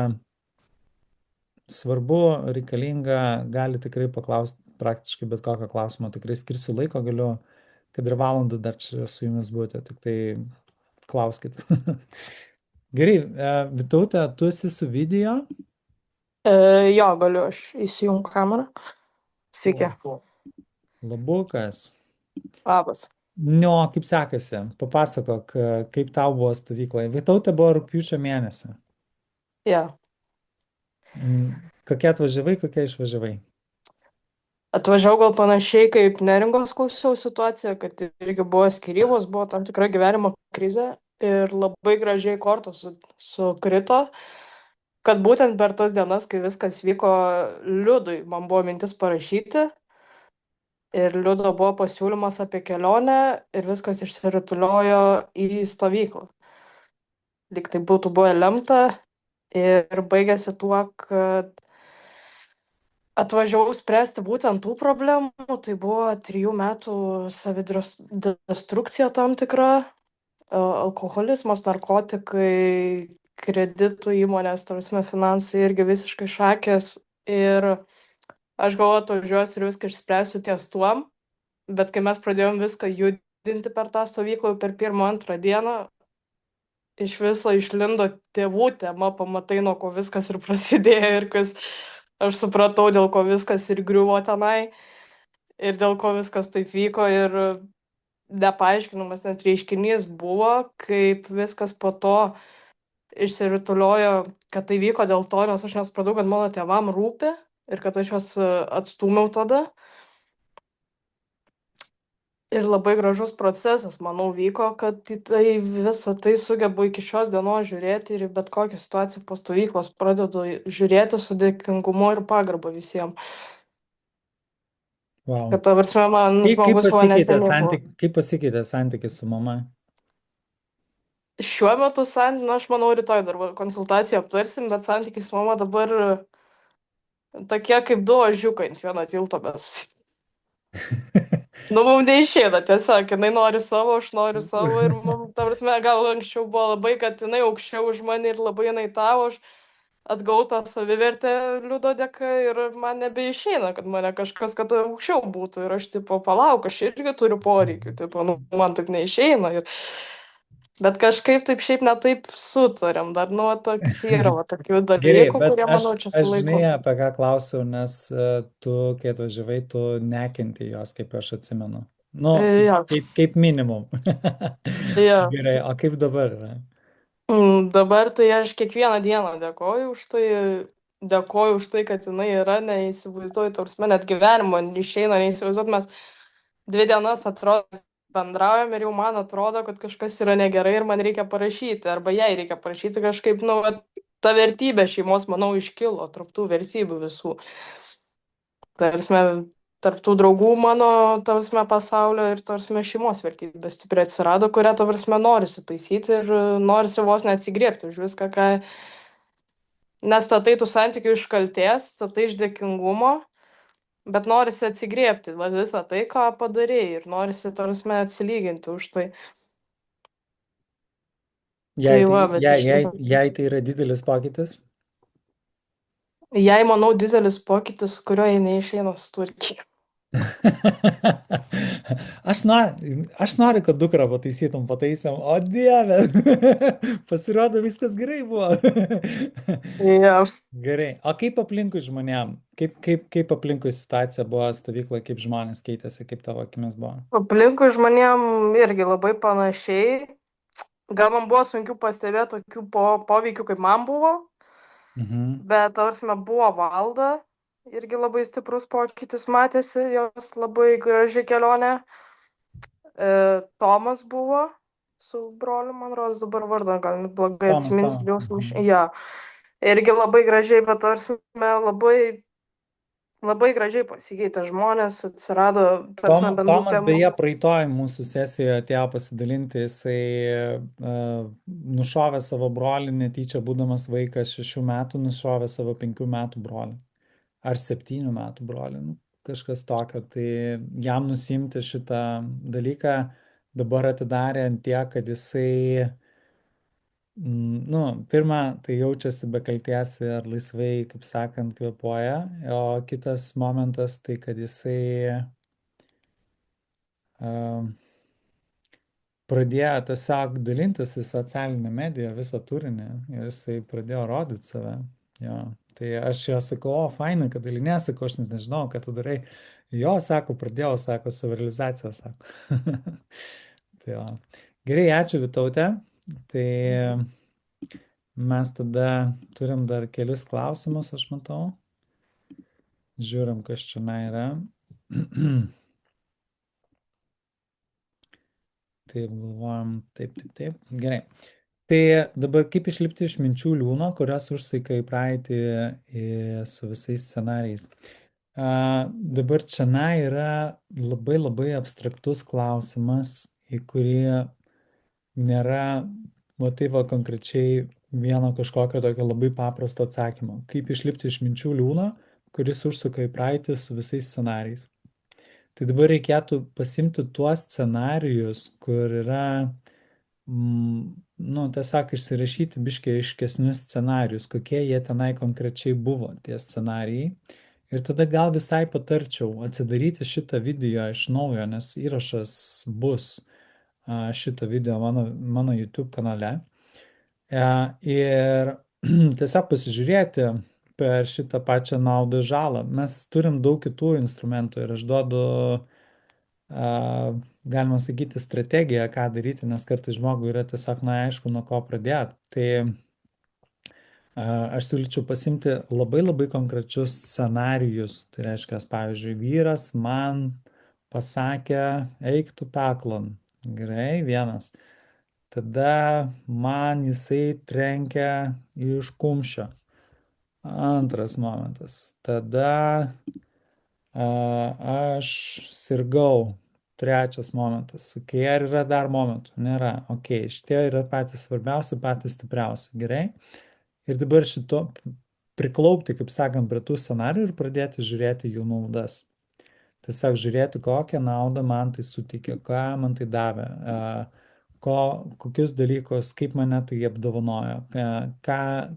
svarbu, reikalinga, gali tikrai paklausti praktiškai bet kokio klausimo. Tikrai skirsiu laiko, galiu, kad ir valandą dar čia su jumis būti, tik tai klauskit. Gerai, Vitaute, tu esi su video? E, jo, galiu aš įsijungti kamerą. Sveiki. Labukas. Labas. No, kaip sekasi? Papasakok, kaip tau buvo stovykloje. Vitautė buvo rugpjūčio mėnesį. Ja. Kokia atvažiavai, kokia išvažiavai? Atvažiavau gal panašiai kaip neringos klausiau situaciją, kad irgi buvo skyrybos, buvo tam tikra gyvenimo krizė ir labai gražiai kortos sukrito, kad būtent per tas dienas, kai viskas vyko, Liudui man buvo mintis parašyti ir Liudo buvo pasiūlymas apie kelionę ir viskas išsirutuliojo į stovyklą. Lyg tai būtų buvę lemta ir baigėsi tuo, kad atvažiavau spręsti būtent tų problemų, tai buvo 3 metų savidestrukcija tam tikra, alkoholizmas, narkotikai, kreditų įmonės, tarsi finansai irgi visiškai šakės. Ir aš galvoju, atvažiuosiu ir viską išspręsiu ties tuom, bet kai mes pradėjom viską judinti per tą stovyklą, per 1-2 dieną, iš viso išlindo tėvų tema, pamatai, nuo ko viskas ir prasidėjo ir kas aš supratau, dėl ko viskas ir griuvo tenai ir dėl ko viskas taip vyko ir nepaaiškinamas net reiškinys buvo, kaip viskas po to išsirutuliojo, kad tai vyko dėl to, nes aš nesupratau, kad mano tėvam rūpi ir kad aš juos atstūmiau tada. Ir labai gražus procesas, manau, vyko, kad tai visą tai sugebu iki šios dienos žiūrėti ir bet kokią situaciją po stovyklos pradedu žiūrėti su dėkingumu ir pagarba visiems. Wow. Kad ta prasme, man žmogus buvo neseniai buvo. Kaip pasikeitė santykis su mama? Šiuo metu aš manau, rytoj dar konsultaciją aptarsim, bet santykiai su mama dabar tokie kaip 2 ožiukai ant vieno tilto mes. Nu, mums neišėda, tiesiog, jinai nori savo, aš noriu savo ir, ta prasme, gal anksčiau buvo labai, kad jinai aukščiau už mane ir labai jinai tavo, aš atgau tą savivertę Liudo dėka ir man nebeišeina, kad mane kažkas, kad aukščiau būtų ir aš, tipo, palauk, aš irgi turiu poreikių, tipo, nu, man taip neišeina ir... Bet kažkaip taip šiaip netaip sutarėm, dar, nu, toks yra, tokių Gerai, dalykų, bet kurie, manau, čia su aš žinai, laiku. apie ką klausiau, nes tu, kai atvažiavai, tu nekenti jos, kaip aš atsimenu. Nu, Jo, kaip minimum. jo. Gerai, o kaip dabar yra? Dabar tai aš kiekvieną dieną dėkoju už tai, kad jinai yra, neįsivaizduoju, tarsi net gyvenimo išeina, neįsivaizduoju, mes 2 dienas atrodo bendraujam ir jau man atrodo, kad kažkas yra negerai ir man reikia parašyti, arba jai reikia parašyti kažkaip, nu, ta vertybė šeimos, manau, iškilo tarp tų vertybių visų. Tarsi, tarp tų draugų mano, tarsi, pasaulio ir, tarsi, šeimos vertybės stipriai atsirado, kurią, tarsi, norisi taisyti ir norisi vos neatsigriebti už viską, ką nestatai tų santykių iš kaltės, statai iš dėkingumo, bet norisi atsigriebti visą tai, ką padarėjai ir norisi, tarsi, atsilyginti už tai. Jei Tai tai yra didelis pokytis? Jei, manau, didelis pokytis, kurio jai neišeina sutvarkyti. Aš noriu, kad dukrą pataisytum, pataisėm, o dieve, pasirodo viskas gerai buvo. Ja. Gerai, o kaip aplinkui žmonėm, kaip aplinkui situacija buvo stovykloje, kaip žmonės keitėsi, kaip tavo akimis buvo? Aplinkui žmonėm irgi labai panašiai. Gal man buvo sunkiau pastebėti tokių poveikių, kaip man buvo, bet, tarsi, buvo Valda, irgi labai stiprus pokytis matėsi, jos labai graži kelionė. Tomas buvo su broliu, man rodos, dabar vardą, gal net blogai atsiminsiu. Ja. Irgi labai gražiai, bet, tarsi, labai gražiai pasikeitė žmonės, atsirado, tarsi, bendrų Tomas, temų. beje, praeitoj mūsų sesijoje atėjo pasidalinti, jisai nušovė savo brolį netyčia, būdamas vaikas 6 metų, nušovė savo 5 metų brolį. Ar 7 metų brolį, nu, kažkas tokio. Tai jam nusimti šitą dalyką dabar atidarė ant tiek, kad jisai Nu, pirma, tai jaučiasi be kalties ir laisvai, kaip sakant, kvėpuoja, o kitas momentas tai, kad jisai pradėjo tiesiog dalintis į socialinę mediją visą turinį ir jisai pradėjo rodyti save. Jo. Tai aš jo sakau, o, fainai, kad dalinės, sakau, aš net nežinau, ką tu darai. Jo, sako, pradėjau, sako, savirealizacija, sako. Tai jo. Gerai, ačiū Vitautė. Tai mes tada turim dar kelis klausimus, aš matau. Žiūrim, kas čia yra. Taip, galvojam, taip. Gerai. Tai dabar kaip išlipti iš minčių liūno, kurios užsaika į praeitį su visais scenarijais. Dabar čia yra labai labai abstraktus klausimas, į kurį nėra, va tai va konkrečiai vieno kažkokio tokio labai paprasto atsakymo. Kaip išlipti iš minčių liūno, kuris užsuka į praeitį su visais scenarijais. Tai dabar reikėtų pasimti tuos scenarijus, kur yra nu, tiesiog išsirašyti biškiai aiškesnius scenarius, kokie jie tenai konkrečiai buvo, tie scenarijai. Ir tada gal visai patarčiau atsidaryti šitą video iš naujo, nes įrašas bus šito video mano YouTube kanale. Ir tiesiog pasižiūrėti per šitą pačią naudą žalą. Mes turim daug kitų instrumentų ir aš duodu galima sakyti, strategiją, ką daryti, nes kartais žmogui yra tiesiog neaišku, nuo ko pradėti. Tai aš siūlyčiau pasimti labai labai konkrečius scenarijus. Tai reiškia, pavyzdžiui, vyras man pasakė, eik tu peklon. Gerai, vienas. Tada man jisai trenkia iš kumščio. Antras momentas. Tada aš sirgau. Trečias momentas. Ok, ar yra dar momentų? Nėra. Ok, šitie yra patys svarbiausi, patys stipriausi. Gerai. Ir dabar šito priklaupti, kaip sakant, prie tų scenarijų ir pradėti žiūrėti jų naudas. Tiesiog žiūrėti, kokią naudą man tai suteikė, ką man tai davė, kokius dalykus, kaip mane tai apdovanojo,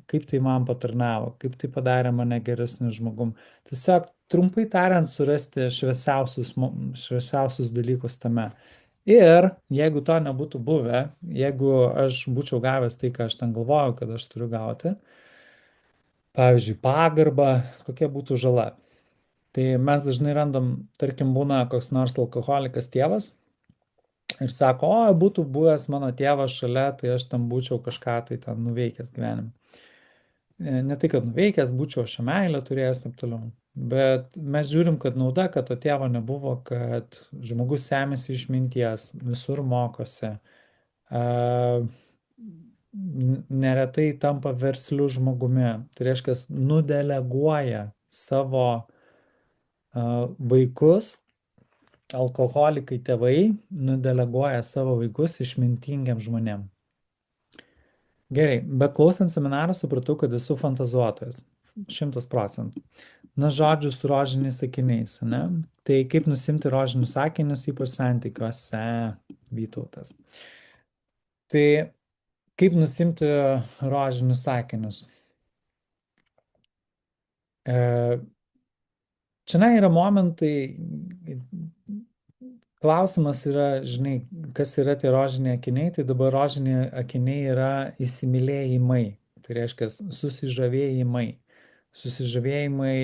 kaip tai man patarnavo, kaip tai padarė mane geresniu žmogum. Tiesiog trumpai tariant, surasti šviesiausius dalykus tame. Ir jeigu to nebūtų buvę, jeigu aš būčiau gavęs tai, ką aš ten galvojau, kad aš turiu gauti, pavyzdžiui, pagarbą, kokia būtų žala. Tai mes dažnai randam, tarkim, būna koks nors alkoholikas tėvas ir sako, o, būtų buvęs mano tėvas šalia, tai aš tam būčiau kažką tai ten nuveikęs gyvenime. Ne tai, kad nuveikęs, būčiau šią meilę turėjęs, taip toliau. Bet mes žiūrim, kad nauda, kad to tėvo nebuvo, kad žmogus semėsi išminties, visur mokosi, neretai tampa versliu žmogumi. Tai reiškia, nudeleguoja savo vaikus, alkoholikai tėvai nudeleguoja savo vaikus išmintingiam žmonėm. Gerai, bet klausant seminarą supratau, kad esu fantazuotojas. 100%. Na, žodžių su rožiniais sakiniais, ne? Tai kaip nusimti rožinius sakinius, ypač santykiuose, Vytautas. Tai kaip nusimti rožinius sakinius? Čia yra momentai, klausimas yra, žinai, kas yra tie rožiniai akiniai, tai dabar rožiniai akiniai yra įsimylėjimai, tai reiškia susižavėjimai. Susižavėjimai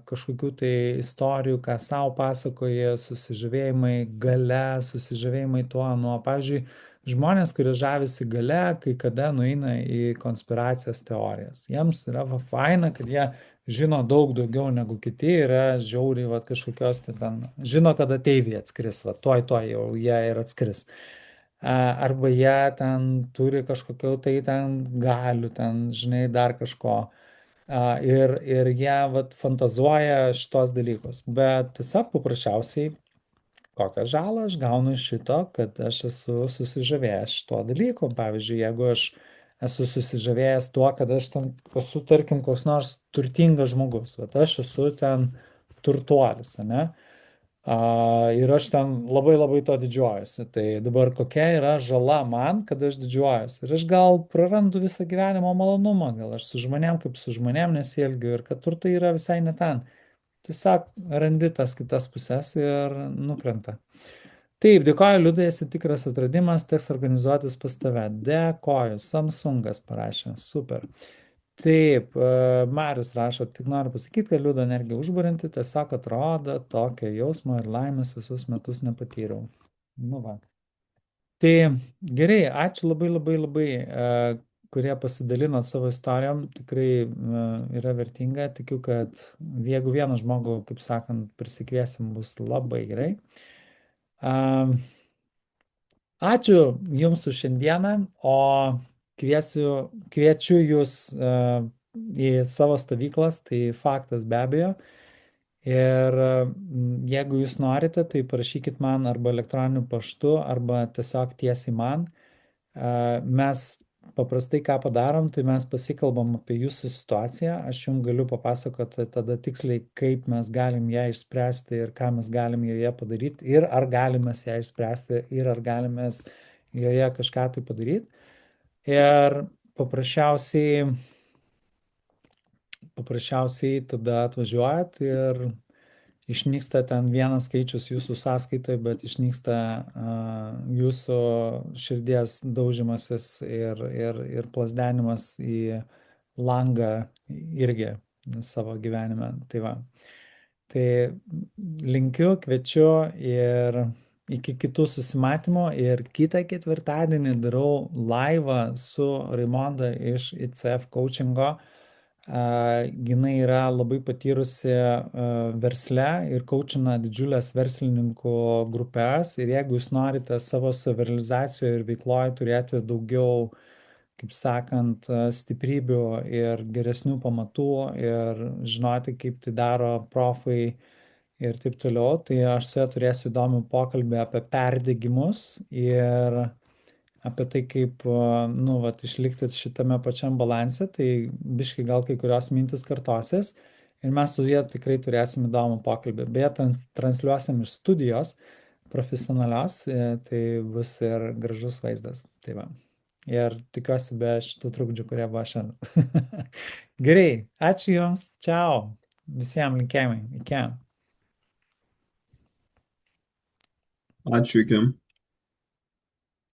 kažkokių tai istorijų, ką savo pasakoja, susižavėjimai gale, susižavėjimai tuo, nuo, pavyzdžiui, žmonės, kurie žavisi gale, kai kada nueina į konspiracijas teorijas. Jiems yra faina, kad jie žino daug daugiau negu kiti, yra žiauriai, va, kažkokios ten, žino, kada ateiviai atskris, va, tuoj jau jie ir atskris. Arba jie ten turi kažkokių tai ten galių, ten, žinai, dar kažko. Ir jie vat, fantazuoja šitos dalykus. Bet tiesiog paprasčiausiai, kokią žalą aš gaunu iš šito, kad aš esu susižavėjęs šito dalyko. Pavyzdžiui, jeigu aš esu susižavėjęs tuo, kad aš ten esu, tarkim, koks nors turtingas žmogus, bet aš esu ten turtuolis, ne? Ir aš ten labai labai to didžiuojuosi. Tai dabar kokia yra žala man, kad aš didžiuojuosi. Ir aš gal prarandu visą gyvenimo malonumą, gal aš su žmonėm kaip su žmonėm nesielgiu ir kad turtai yra visai ne ten. Tiesiog randi tas kitas pusės ir nukrenta. Taip, dėkoju, Liudai, esi tikras atradimas, teks organizuotis pas tave. Dėkoju, Samsungas parašė, super. Taip, Marius rašo, tik noriu pasakyti, kad liūdna energija užburinti, tiesiog atrodo tokio jausmo ir laimės visus metus nepatyriau. Nu va. Tai gerai, ačiū labai labai labai, kurie pasidalino savo istorijom, tikrai yra vertinga, tikiu, kad jeigu vieną žmogų, kaip sakant, prisikviesim, bus labai gerai. Ačiū Jums už šiandieną, o kviečiu Jūs į savo stovyklas, tai faktas be abejo. Ir jeigu Jūs norite, tai parašykit man arba elektroniniu paštu, arba tiesiog tiesiai man. Mes paprastai ką padarom, tai mes pasikalbam apie Jūsų situaciją. Aš Jums galiu papasakoti tada tiksliai, kaip mes galim ją išspręsti ir ką mes galim joje padaryti ir ar galime ją išspręsti ir ar galime joje kažką tai padaryti. Ir paprasčiausiai tada atvažiuojat ir išnyksta ten vienas skaičius jūsų sąskaitoje, bet išnyksta jūsų širdies daužimasis ir plasdenimas į langą irgi savo gyvenime. Tai va. Tai linkiu, kviečiu ir iki kitų susimatymų. Ir kitą ketvirtadienį darau laivą su Raimonda iš ICF coachingo. Jinai yra labai patyrusi versle ir coachina didžiulės verslininkų grupės. Ir jeigu jūs norite savo savirealizacijoje ir veikloje turėti daugiau, kaip sakant, stiprybių ir geresnių pamatų ir žinoti, kaip tai daro profai ir taip toliau, tai aš su ja turėsiu įdomų pokalbį apie perdegimus ir apie tai, kaip, nu, vat, išlikti šitame pačiam balanse, tai biškai gal kai kurios mintis kartosis ir mes su ja tikrai turėsim įdomų pokalbį. Beje, transliuosim iš studijos profesionalios, tai bus ir gražus vaizdas. Tai va. Ir tikiuosi be šitų trukdžių, kurie buvo šiandien. Gerai, ačiū Jums, čiau, visiems linkėjimai, iki. Ačiū, iki.